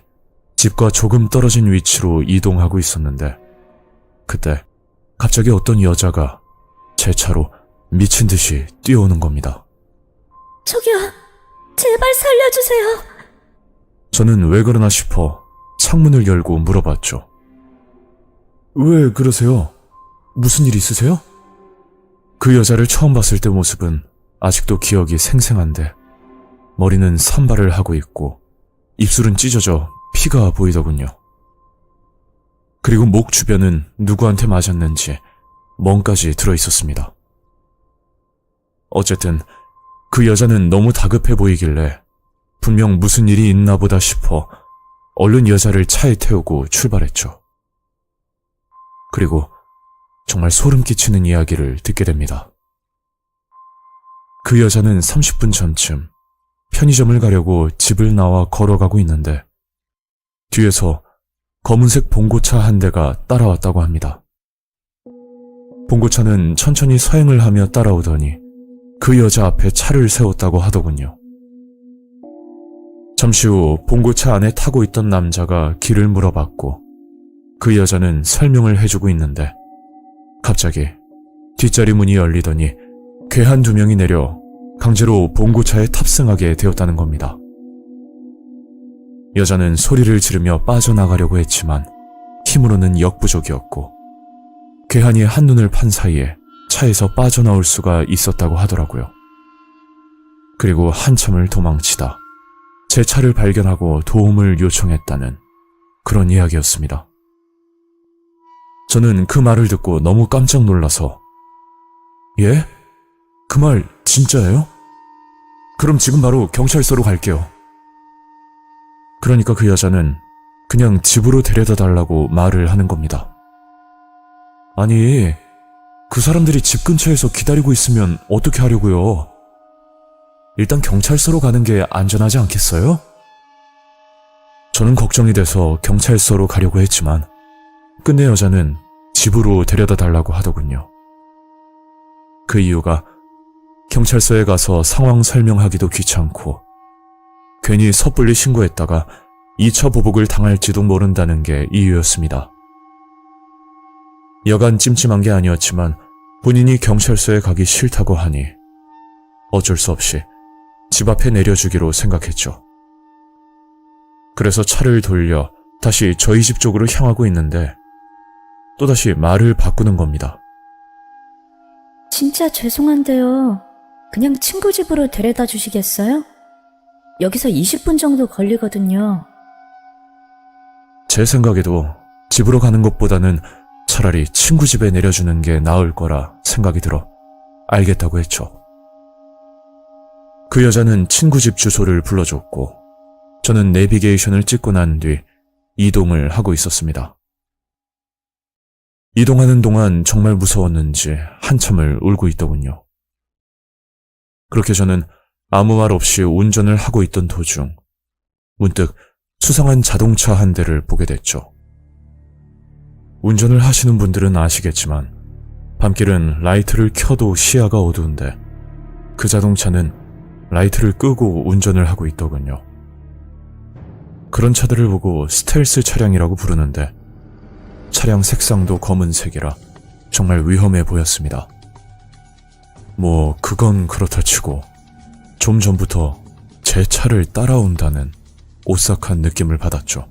집과 조금 떨어진 위치로 이동하고 있었는데 그때 갑자기 어떤 여자가 제 차로 미친 듯이 뛰어오는 겁니다. 저기요, 제발 살려주세요. 저는 왜 그러나 싶어 창문을 열고 물어봤죠. 왜 그러세요? 무슨 일 있으세요? 그 여자를 처음 봤을 때 모습은 아직도 기억이 생생한데 머리는 산발을 하고 있고 입술은 찢어져 피가 보이더군요. 그리고 목 주변은 누구한테 맞았는지 멍까지 들어있었습니다. 어쨌든 그 여자는 너무 다급해 보이길래 분명 무슨 일이 있나 보다 싶어 얼른 여자를 차에 태우고 출발했죠. 그리고 정말 소름 끼치는 이야기를 듣게 됩니다. 그 여자는 30분 전쯤 편의점을 가려고 집을 나와 걸어가고 있는데 뒤에서 검은색 봉고차 한 대가 따라왔다고 합니다. 봉고차는 천천히 서행을 하며 따라오더니 그 여자 앞에 차를 세웠다고 하더군요. 잠시 후 봉고차 안에 타고 있던 남자가 길을 물어봤고 그 여자는 설명을 해주고 있는데 갑자기 뒷자리 문이 열리더니 괴한 2명이 내려 강제로 봉고차에 탑승하게 되었다는 겁니다. 여자는 소리를 지르며 빠져나가려고 했지만 힘으로는 역부족이었고 괴한이 한눈을 판 사이에 차에서 빠져나올 수가 있었다고 하더라고요. 그리고 한참을 도망치다 제 차를 발견하고 도움을 요청했다는 그런 이야기였습니다. 저는 그 말을 듣고 너무 깜짝 놀라서 예? 그 말 진짜예요? 그럼 지금 바로 경찰서로 갈게요. 그러니까 그 여자는 그냥 집으로 데려다 달라고 말을 하는 겁니다. 아니, 그 사람들이 집 근처에서 기다리고 있으면 어떻게 하려고요? 일단 경찰서로 가는 게 안전하지 않겠어요? 저는 걱정이 돼서 경찰서로 가려고 했지만 끝내 여자는 집으로 데려다 달라고 하더군요. 그 이유가 경찰서에 가서 상황 설명하기도 귀찮고 괜히 섣불리 신고했다가 2차 보복을 당할지도 모른다는 게 이유였습니다. 여간 찜찜한 게 아니었지만 본인이 경찰서에 가기 싫다고 하니 어쩔 수 없이 집 앞에 내려주기로 생각했죠. 그래서 차를 돌려 다시 저희 집 쪽으로 향하고 있는데 또다시 말을 바꾸는 겁니다. 진짜 죄송한데요. 그냥 친구 집으로 데려다 주시겠어요? 여기서 20분 정도 걸리거든요. 제 생각에도 집으로 가는 것보다는 차라리 친구 집에 내려주는 게 나을 거라 생각이 들어 알겠다고 했죠. 그 여자는 친구 집 주소를 불러줬고 저는 내비게이션을 찍고 난 뒤 이동을 하고 있었습니다. 이동하는 동안 정말 무서웠는지 한참을 울고 있더군요. 그렇게 저는 아무 말 없이 운전을 하고 있던 도중 문득 수상한 자동차 한 대를 보게 됐죠. 운전을 하시는 분들은 아시겠지만 밤길은 라이트를 켜도 시야가 어두운데 그 자동차는 라이트를 끄고 운전을 하고 있더군요. 그런 차들을 보고 스텔스 차량이라고 부르는데 차량 색상도 검은색이라 정말 위험해 보였습니다. 뭐 그건 그렇다 치고 좀 전부터 제 차를 따라온다는 오싹한 느낌을 받았죠.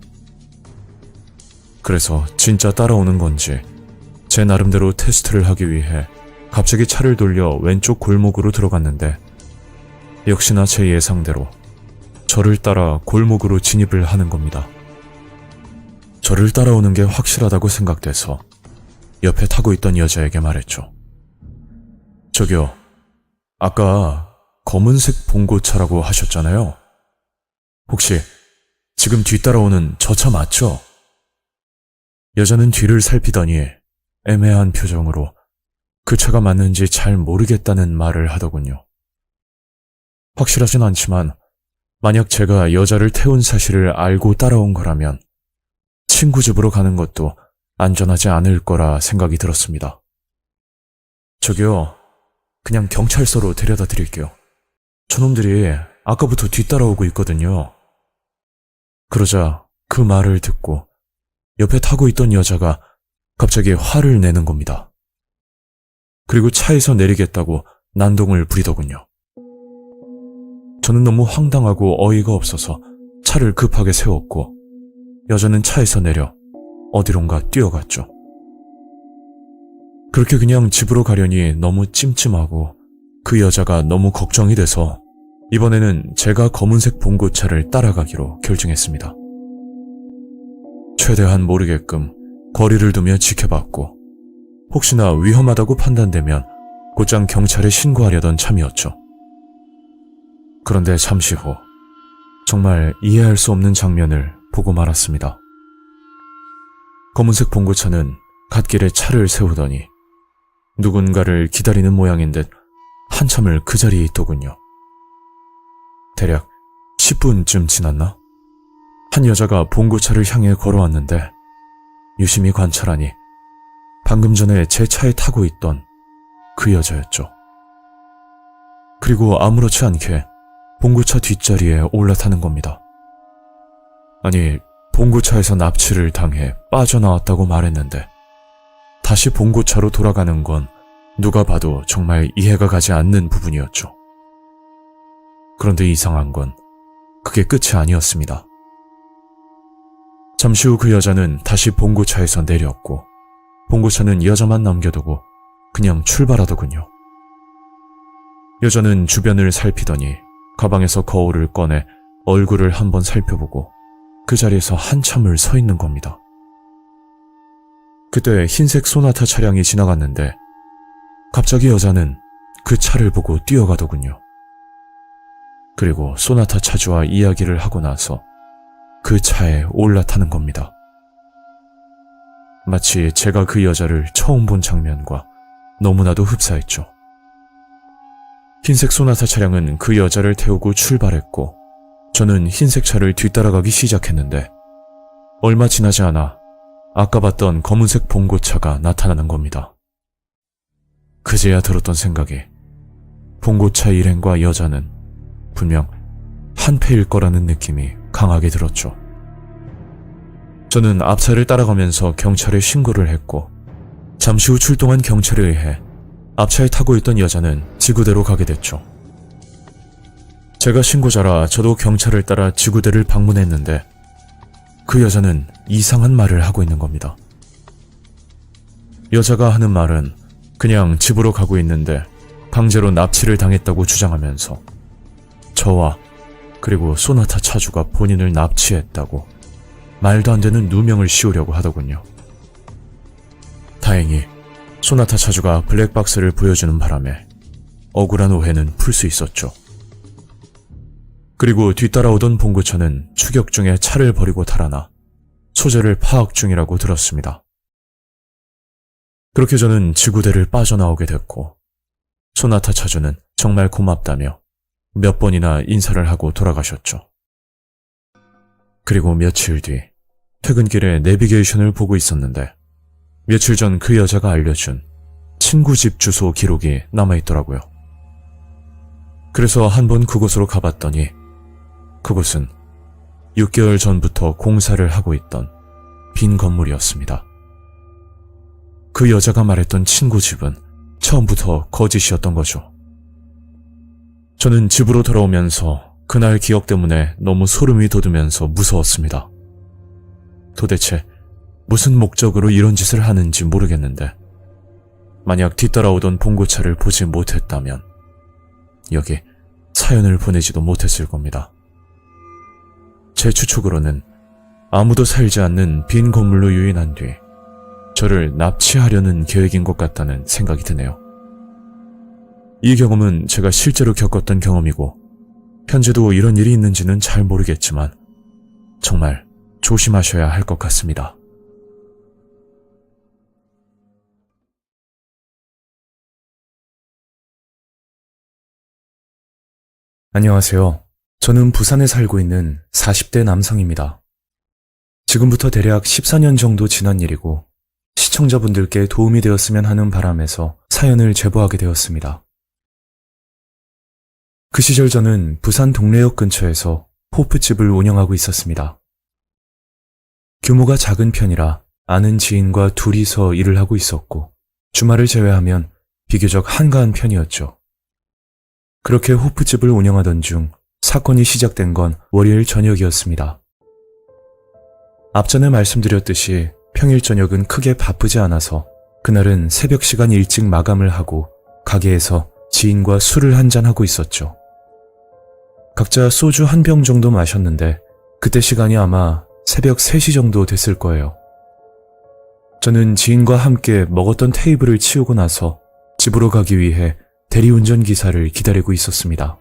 그래서 진짜 따라오는 건지 제 나름대로 테스트를 하기 위해 갑자기 차를 돌려 왼쪽 골목으로 들어갔는데 역시나 제 예상대로 저를 따라 골목으로 진입을 하는 겁니다. 저를 따라오는 게 확실하다고 생각돼서 옆에 타고 있던 여자에게 말했죠. 저기요, 아까 검은색 봉고차라고 하셨잖아요. 혹시 지금 뒤따라오는 저 차 맞죠? 여자는 뒤를 살피더니 애매한 표정으로 그 차가 맞는지 잘 모르겠다는 말을 하더군요. 확실하진 않지만 만약 제가 여자를 태운 사실을 알고 따라온 거라면 친구 집으로 가는 것도 안전하지 않을 거라 생각이 들었습니다. 저기요, 그냥 경찰서로 데려다 드릴게요. 저놈들이 아까부터 뒤따라오고 있거든요. 그러자 그 말을 듣고 옆에 타고 있던 여자가 갑자기 화를 내는 겁니다. 그리고 차에서 내리겠다고 난동을 부리더군요. 저는 너무 황당하고 어이가 없어서 차를 급하게 세웠고 여자는 차에서 내려 어디론가 뛰어갔죠. 그렇게 그냥 집으로 가려니 너무 찜찜하고 그 여자가 너무 걱정이 돼서 이번에는 제가 검은색 봉고차를 따라가기로 결정했습니다. 최대한 모르게끔 거리를 두며 지켜봤고 혹시나 위험하다고 판단되면 곧장 경찰에 신고하려던 참이었죠. 그런데 잠시 후 정말 이해할 수 없는 장면을 보고 말았습니다. 검은색 봉고차는 갓길에 차를 세우더니 누군가를 기다리는 모양인 듯 한참을 그 자리에 있더군요. 대략 10분쯤 지났나? 한 여자가 봉고차를 향해 걸어왔는데 유심히 관찰하니 방금 전에 제 차에 타고 있던 그 여자였죠. 그리고 아무렇지 않게 봉고차 뒷자리에 올라타는 겁니다. 아니, 봉고차에서 납치를 당해 빠져나왔다고 말했는데 다시 봉고차로 돌아가는 건 누가 봐도 정말 이해가 가지 않는 부분이었죠. 그런데 이상한 건 그게 끝이 아니었습니다. 잠시 후 그 여자는 다시 봉고차에서 내렸고 봉고차는 여자만 남겨두고 그냥 출발하더군요. 여자는 주변을 살피더니 가방에서 거울을 꺼내 얼굴을 한번 살펴보고 그 자리에서 한참을 서 있는 겁니다. 그때 흰색 소나타 차량이 지나갔는데 갑자기 여자는 그 차를 보고 뛰어가더군요. 그리고 소나타 차주와 이야기를 하고 나서 그 차에 올라타는 겁니다. 마치 제가 그 여자를 처음 본 장면과 너무나도 흡사했죠. 흰색 소나타 차량은 그 여자를 태우고 출발했고 저는 흰색 차를 뒤따라가기 시작했는데 얼마 지나지 않아 아까 봤던 검은색 봉고차가 나타나는 겁니다. 그제야 들었던 생각이 봉고차 일행과 여자는 분명 한패일 거라는 느낌이 강하게 들었죠. 저는 앞차를 따라가면서 경찰에 신고를 했고 잠시 후 출동한 경찰에 의해 앞차에 타고 있던 여자는 지구대로 가게 됐죠. 제가 신고자라 저도 경찰을 따라 지구대를 방문했는데 그 여자는 이상한 말을 하고 있는 겁니다. 여자가 하는 말은 그냥 집으로 가고 있는데 강제로 납치를 당했다고 주장하면서 저와 그리고 소나타 차주가 본인을 납치했다고 말도 안 되는 누명을 씌우려고 하더군요. 다행히 소나타 차주가 블랙박스를 보여주는 바람에 억울한 오해는 풀 수 있었죠. 그리고 뒤따라오던 봉고차는 추격 중에 차를 버리고 달아나 소재를 파악 중이라고 들었습니다. 그렇게 저는 지구대를 빠져나오게 됐고 소나타 차주는 정말 고맙다며 몇 번이나 인사를 하고 돌아가셨죠. 그리고 며칠 뒤 퇴근길에 내비게이션을 보고 있었는데 며칠 전 그 여자가 알려준 친구 집 주소 기록이 남아있더라고요. 그래서 한번 그곳으로 가봤더니 그곳은 6개월 전부터 공사를 하고 있던 빈 건물이었습니다. 그 여자가 말했던 친구 집은 처음부터 거짓이었던 거죠. 저는 집으로 돌아오면서 그날 기억 때문에 너무 소름이 돋으면서 무서웠습니다. 도대체 무슨 목적으로 이런 짓을 하는지 모르겠는데 만약 뒤따라오던 봉고차를 보지 못했다면 여기 사연을 보내지도 못했을 겁니다. 제 추측으로는 아무도 살지 않는 빈 건물로 유인한 뒤 저를 납치하려는 계획인 것 같다는 생각이 드네요. 이 경험은 제가 실제로 겪었던 경험이고 현재도 이런 일이 있는지는 잘 모르겠지만 정말 조심하셔야 할 것 같습니다. 안녕하세요. 저는 부산에 살고 있는 40대 남성입니다. 지금부터 대략 14년 정도 지난 일이고 시청자분들께 도움이 되었으면 하는 바람에서 사연을 제보하게 되었습니다. 그 시절 저는 부산 동래역 근처에서 호프집을 운영하고 있었습니다. 규모가 작은 편이라 아는 지인과 둘이서 일을 하고 있었고 주말을 제외하면 비교적 한가한 편이었죠. 그렇게 호프집을 운영하던 중 사건이 시작된 건 월요일 저녁이었습니다. 앞전에 말씀드렸듯이 평일 저녁은 크게 바쁘지 않아서 그날은 새벽 시간 일찍 마감을 하고 가게에서 지인과 술을 한잔하고 있었죠. 각자 소주 한 병 정도 마셨는데 그때 시간이 아마 새벽 3시 정도 됐을 거예요. 저는 지인과 함께 먹었던 테이블을 치우고 나서 집으로 가기 위해 대리운전 기사를 기다리고 있었습니다.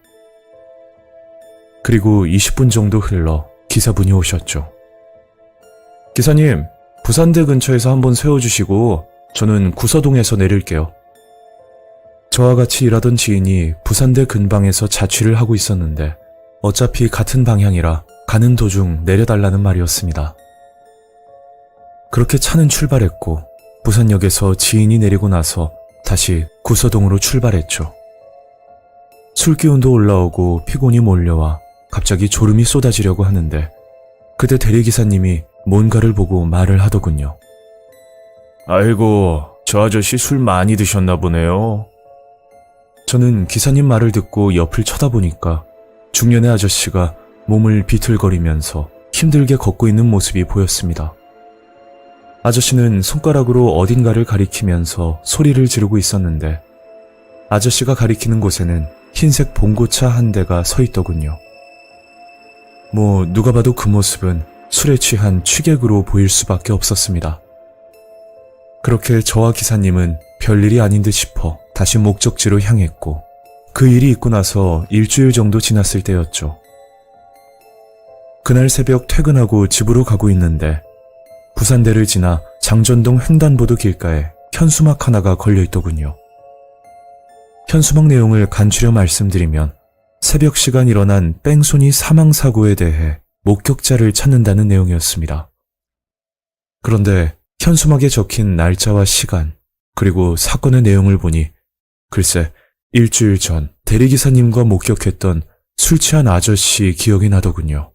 그리고 20분 정도 흘러 기사분이 오셨죠. 기사님, 부산대 근처에서 한번 세워주시고 저는 구서동에서 내릴게요. 저와 같이 일하던 지인이 부산대 근방에서 자취를 하고 있었는데 어차피 같은 방향이라 가는 도중 내려달라는 말이었습니다. 그렇게 차는 출발했고 부산역에서 지인이 내리고 나서 다시 구서동으로 출발했죠. 술기운도 올라오고 피곤이 몰려와 갑자기 졸음이 쏟아지려고 하는데 그때 대리기사님이 뭔가를 보고 말을 하더군요. 아이고, 저 아저씨 술 많이 드셨나 보네요. 저는 기사님 말을 듣고 옆을 쳐다보니까 중년의 아저씨가 몸을 비틀거리면서 힘들게 걷고 있는 모습이 보였습니다. 아저씨는 손가락으로 어딘가를 가리키면서 소리를 지르고 있었는데 아저씨가 가리키는 곳에는 흰색 봉고차 한 대가 서 있더군요. 누가 봐도 그 모습은 술에 취한 취객으로 보일 수밖에 없었습니다. 그렇게 저와 기사님은 별일이 아닌 듯 싶어 다시 목적지로 향했고 그 일이 있고 나서 일주일 정도 지났을 때였죠. 그날 새벽 퇴근하고 집으로 가고 있는데 부산대를 지나 장전동 횡단보도 길가에 현수막 하나가 걸려있더군요. 현수막 내용을 간추려 말씀드리면 새벽 시간 일어난 뺑소니 사망사고에 대해 목격자를 찾는다는 내용이었습니다. 그런데 현수막에 적힌 날짜와 시간, 그리고 사건의 내용을 보니 글쎄 일주일 전 대리기사님과 목격했던 술 취한 아저씨 기억이 나더군요.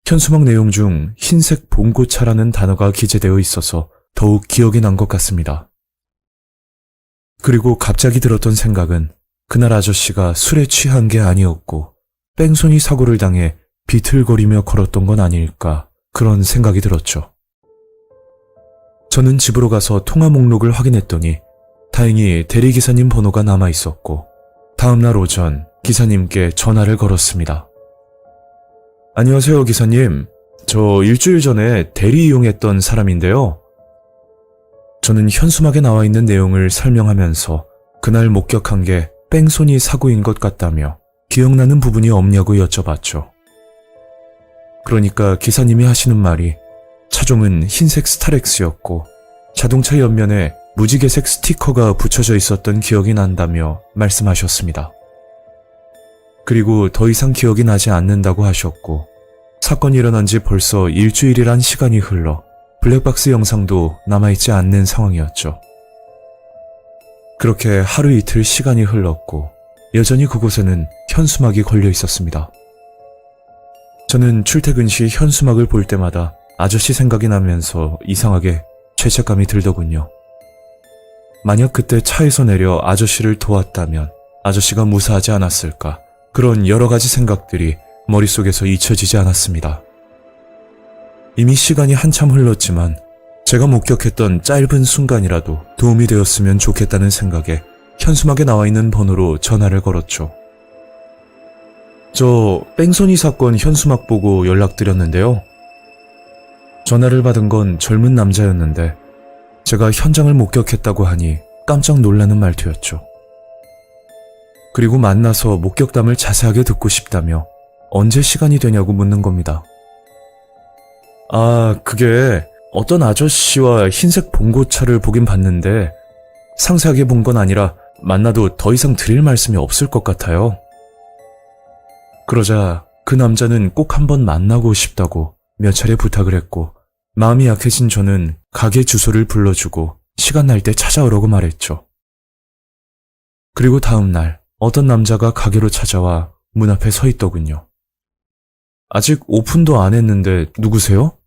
현수막 내용 중 흰색 봉고차라는 단어가 기재되어 있어서 더욱 기억이 난 것 같습니다. 그리고 갑자기 들었던 생각은 그날 아저씨가 술에 취한 게 아니었고 뺑소니 사고를 당해 비틀거리며 걸었던 건 아닐까 그런 생각이 들었죠. 저는 집으로 가서 통화 목록을 확인했더니 다행히 대리기사님 번호가 남아 있었고 다음날 오전 기사님께 전화를 걸었습니다. 안녕하세요, 기사님. 저 일주일 전에 대리 이용했던 사람인데요. 저는 현수막에 나와 있는 내용을 설명하면서 그날 목격한 게 뺑소니 사고인 것 같다며 기억나는 부분이 없냐고 여쭤봤죠. 그러니까 기사님이 하시는 말이 차종은 흰색 스타렉스였고 자동차 옆면에 무지개색 스티커가 붙여져 있었던 기억이 난다며 말씀하셨습니다. 그리고 더 이상 기억이 나지 않는다고 하셨고 사건이 일어난 지 벌써 일주일이란 시간이 흘러 블랙박스 영상도 남아있지 않는 상황이었죠. 그렇게 하루 이틀 시간이 흘렀고 여전히 그곳에는 현수막이 걸려 있었습니다. 저는 출퇴근 시 현수막을 볼 때마다 아저씨 생각이 나면서 이상하게 죄책감이 들더군요. 만약 그때 차에서 내려 아저씨를 도왔다면 아저씨가 무사하지 않았을까, 그런 여러 가지 생각들이 머릿속에서 잊혀지지 않았습니다. 이미 시간이 한참 흘렀지만 제가 목격했던 짧은 순간이라도 도움이 되었으면 좋겠다는 생각에 현수막에 나와 있는 번호로 전화를 걸었죠. 저 뺑소니 사건 현수막 보고 연락드렸는데요. 전화를 받은 건 젊은 남자였는데 제가 현장을 목격했다고 하니 깜짝 놀라는 말투였죠. 그리고 만나서 목격담을 자세하게 듣고 싶다며 언제 시간이 되냐고 묻는 겁니다. 그게 어떤 아저씨와 흰색 봉고차를 보긴 봤는데 상세하게 본 건 아니라 만나도 더 이상 드릴 말씀이 없을 것 같아요. 그러자 그 남자는 꼭 한번 만나고 싶다고 몇 차례 부탁을 했고 마음이 약해진 저는 가게 주소를 불러주고 시간 날 때 찾아오라고 말했죠. 그리고 다음 날 어떤 남자가 가게로 찾아와 문 앞에 서 있더군요. 아직 오픈도 안 했는데 누구세요?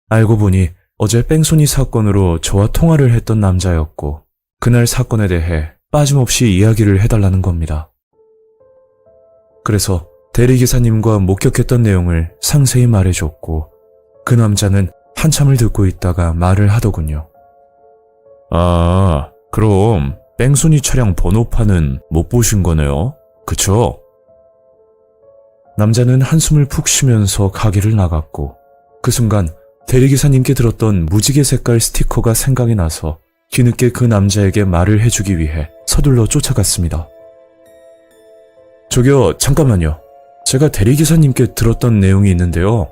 알고 보니 어제 뺑소니 사건으로 저와 통화를 했던 남자였고 그날 사건에 대해 빠짐없이 이야기를 해달라는 겁니다. 그래서 대리기사님과 목격했던 내용을 상세히 말해줬고 그 남자는 한참을 듣고 있다가 말을 하더군요. 그럼 뺑소니 차량 번호판은 못 보신 거네요? 그쵸? 남자는 한숨을 푹 쉬면서 가게를 나갔고 그 순간 대리기사님께 들었던 무지개 색깔 스티커가 생각이 나서 뒤늦게 그 남자에게 말을 해주기 위해 서둘러 쫓아갔습니다. 저기요, 잠깐만요. 제가 대리기사님께 들었던 내용이 있는데요.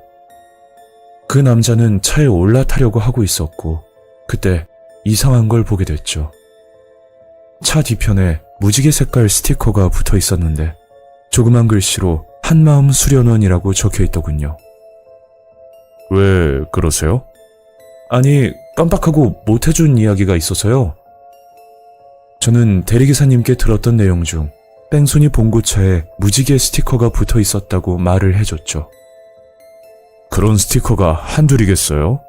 그 남자는 차에 올라타려고 하고 있었고 그때 이상한 걸 보게 됐죠. 차 뒤편에 무지개 색깔 스티커가 붙어 있었는데 조그만 글씨로 한마음 수련원이라고 적혀 있더군요. 왜 그러세요? 아니, 깜빡하고 못해준 이야기가 있어서요. 저는 대리기사님께 들었던 내용 중 뺑소니 봉고차에 무지개 스티커가 붙어 있었다고 말을 해줬죠. 그런 스티커가 한둘이겠어요?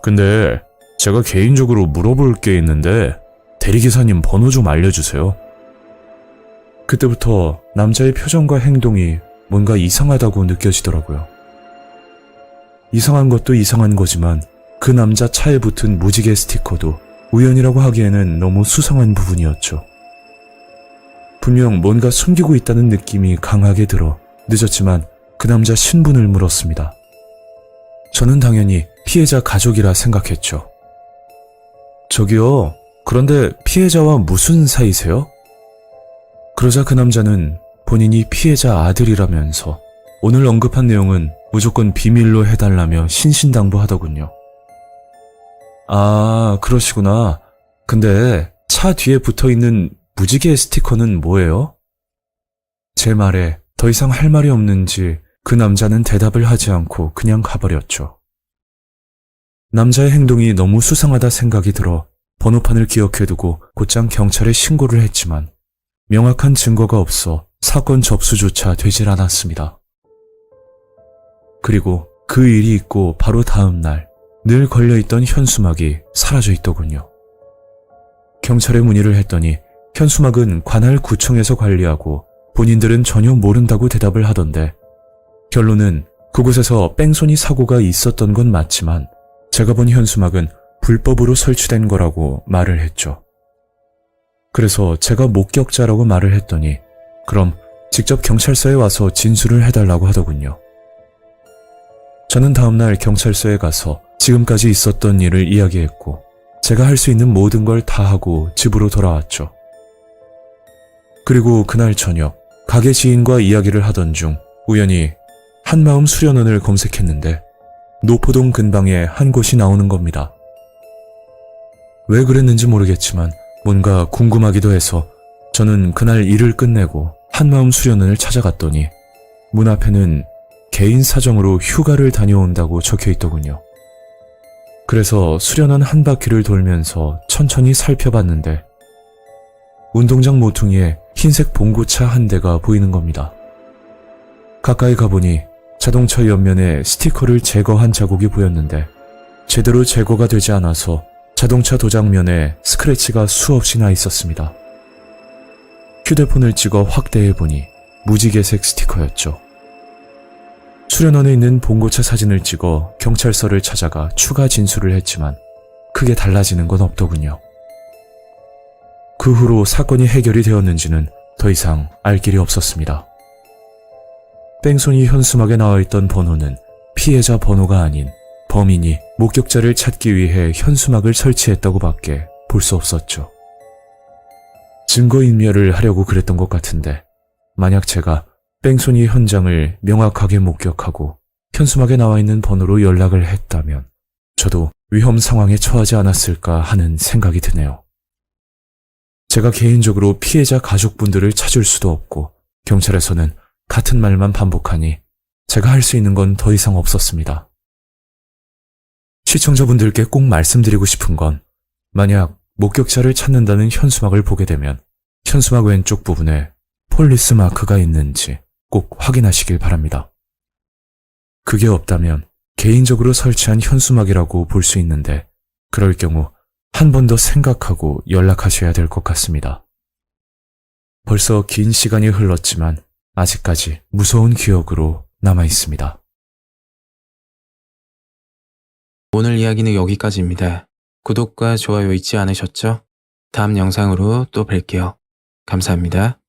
근데 제가 개인적으로 물어볼 게 있는데 대리기사님 번호 좀 알려주세요. 그때부터 남자의 표정과 행동이 뭔가 이상하다고 느껴지더라고요. 이상한 것도 이상한 거지만 그 남자 차에 붙은 무지개 스티커도 우연이라고 하기에는 너무 수상한 부분이었죠. 분명 뭔가 숨기고 있다는 느낌이 강하게 들어 늦었지만 그 남자 신분을 물었습니다. 저는 당연히 피해자 가족이라 생각했죠. 저기요, 그런데 피해자와 무슨 사이세요? 그러자 그 남자는 본인이 피해자 아들이라면서 오늘 언급한 내용은 무조건 비밀로 해달라며 신신당부하더군요. 아, 그러시구나. 근데 차 뒤에 붙어있는 무지개 스티커는 뭐예요? 제 말에 더 이상 할 말이 없는지 그 남자는 대답을 하지 않고 그냥 가버렸죠. 남자의 행동이 너무 수상하다 생각이 들어 번호판을 기억해두고 곧장 경찰에 신고를 했지만 명확한 증거가 없어 사건 접수조차 되질 않았습니다. 그리고 그 일이 있고 바로 다음 날 늘 걸려있던 현수막이 사라져 있더군요. 경찰에 문의를 했더니 현수막은 관할 구청에서 관리하고 본인들은 전혀 모른다고 대답을 하던데 결론은 그곳에서 뺑소니 사고가 있었던 건 맞지만 제가 본 현수막은 불법으로 설치된 거라고 말을 했죠. 그래서 제가 목격자라고 말을 했더니 그럼 직접 경찰서에 와서 진술을 해달라고 하더군요. 저는 다음날 경찰서에 가서 지금까지 있었던 일을 이야기했고 제가 할 수 있는 모든 걸 다 하고 집으로 돌아왔죠. 그리고 그날 저녁 가게 지인과 이야기를 하던 중 우연히 한마음 수련원을 검색했는데 노포동 근방에 한 곳이 나오는 겁니다. 왜 그랬는지 모르겠지만 뭔가 궁금하기도 해서 저는 그날 일을 끝내고 한마음 수련원을 찾아갔더니 문 앞에는 개인 사정으로 휴가를 다녀온다고 적혀 있더군요. 그래서 수련원 한 바퀴를 돌면서 천천히 살펴봤는데 운동장 모퉁이에 흰색 봉고차 한 대가 보이는 겁니다. 가까이 가보니 자동차 옆면에 스티커를 제거한 자국이 보였는데 제대로 제거가 되지 않아서 자동차 도장면에 스크래치가 수없이 나 있었습니다. 휴대폰을 찍어 확대해보니 무지개색 스티커였죠. 수련원에 있는 봉고차 사진을 찍어 경찰서를 찾아가 추가 진술을 했지만 크게 달라지는 건 없더군요. 그 후로 사건이 해결이 되었는지는 더 이상 알 길이 없었습니다. 뺑소니 현수막에 나와있던 번호는 피해자 번호가 아닌 범인이 목격자를 찾기 위해 현수막을 설치했다고 밖에 볼 수 없었죠. 증거인멸을 하려고 그랬던 것 같은데 만약 제가 뺑소니 현장을 명확하게 목격하고 현수막에 나와 있는 번호로 연락을 했다면 저도 위험 상황에 처하지 않았을까 하는 생각이 드네요. 제가 개인적으로 피해자 가족분들을 찾을 수도 없고 경찰에서는 같은 말만 반복하니 제가 할 수 있는 건 더 이상 없었습니다. 시청자분들께 꼭 말씀드리고 싶은 건 만약 목격자를 찾는다는 현수막을 보게 되면 현수막 왼쪽 부분에 폴리스 마크가 있는지 꼭 확인하시길 바랍니다. 그게 없다면 개인적으로 설치한 현수막이라고 볼 수 있는데 그럴 경우 한 번 더 생각하고 연락하셔야 될 것 같습니다. 벌써 긴 시간이 흘렀지만 아직까지 무서운 기억으로 남아 있습니다. 오늘 이야기는 여기까지입니다. 구독과 좋아요 잊지 않으셨죠? 다음 영상으로 또 뵐게요. 감사합니다.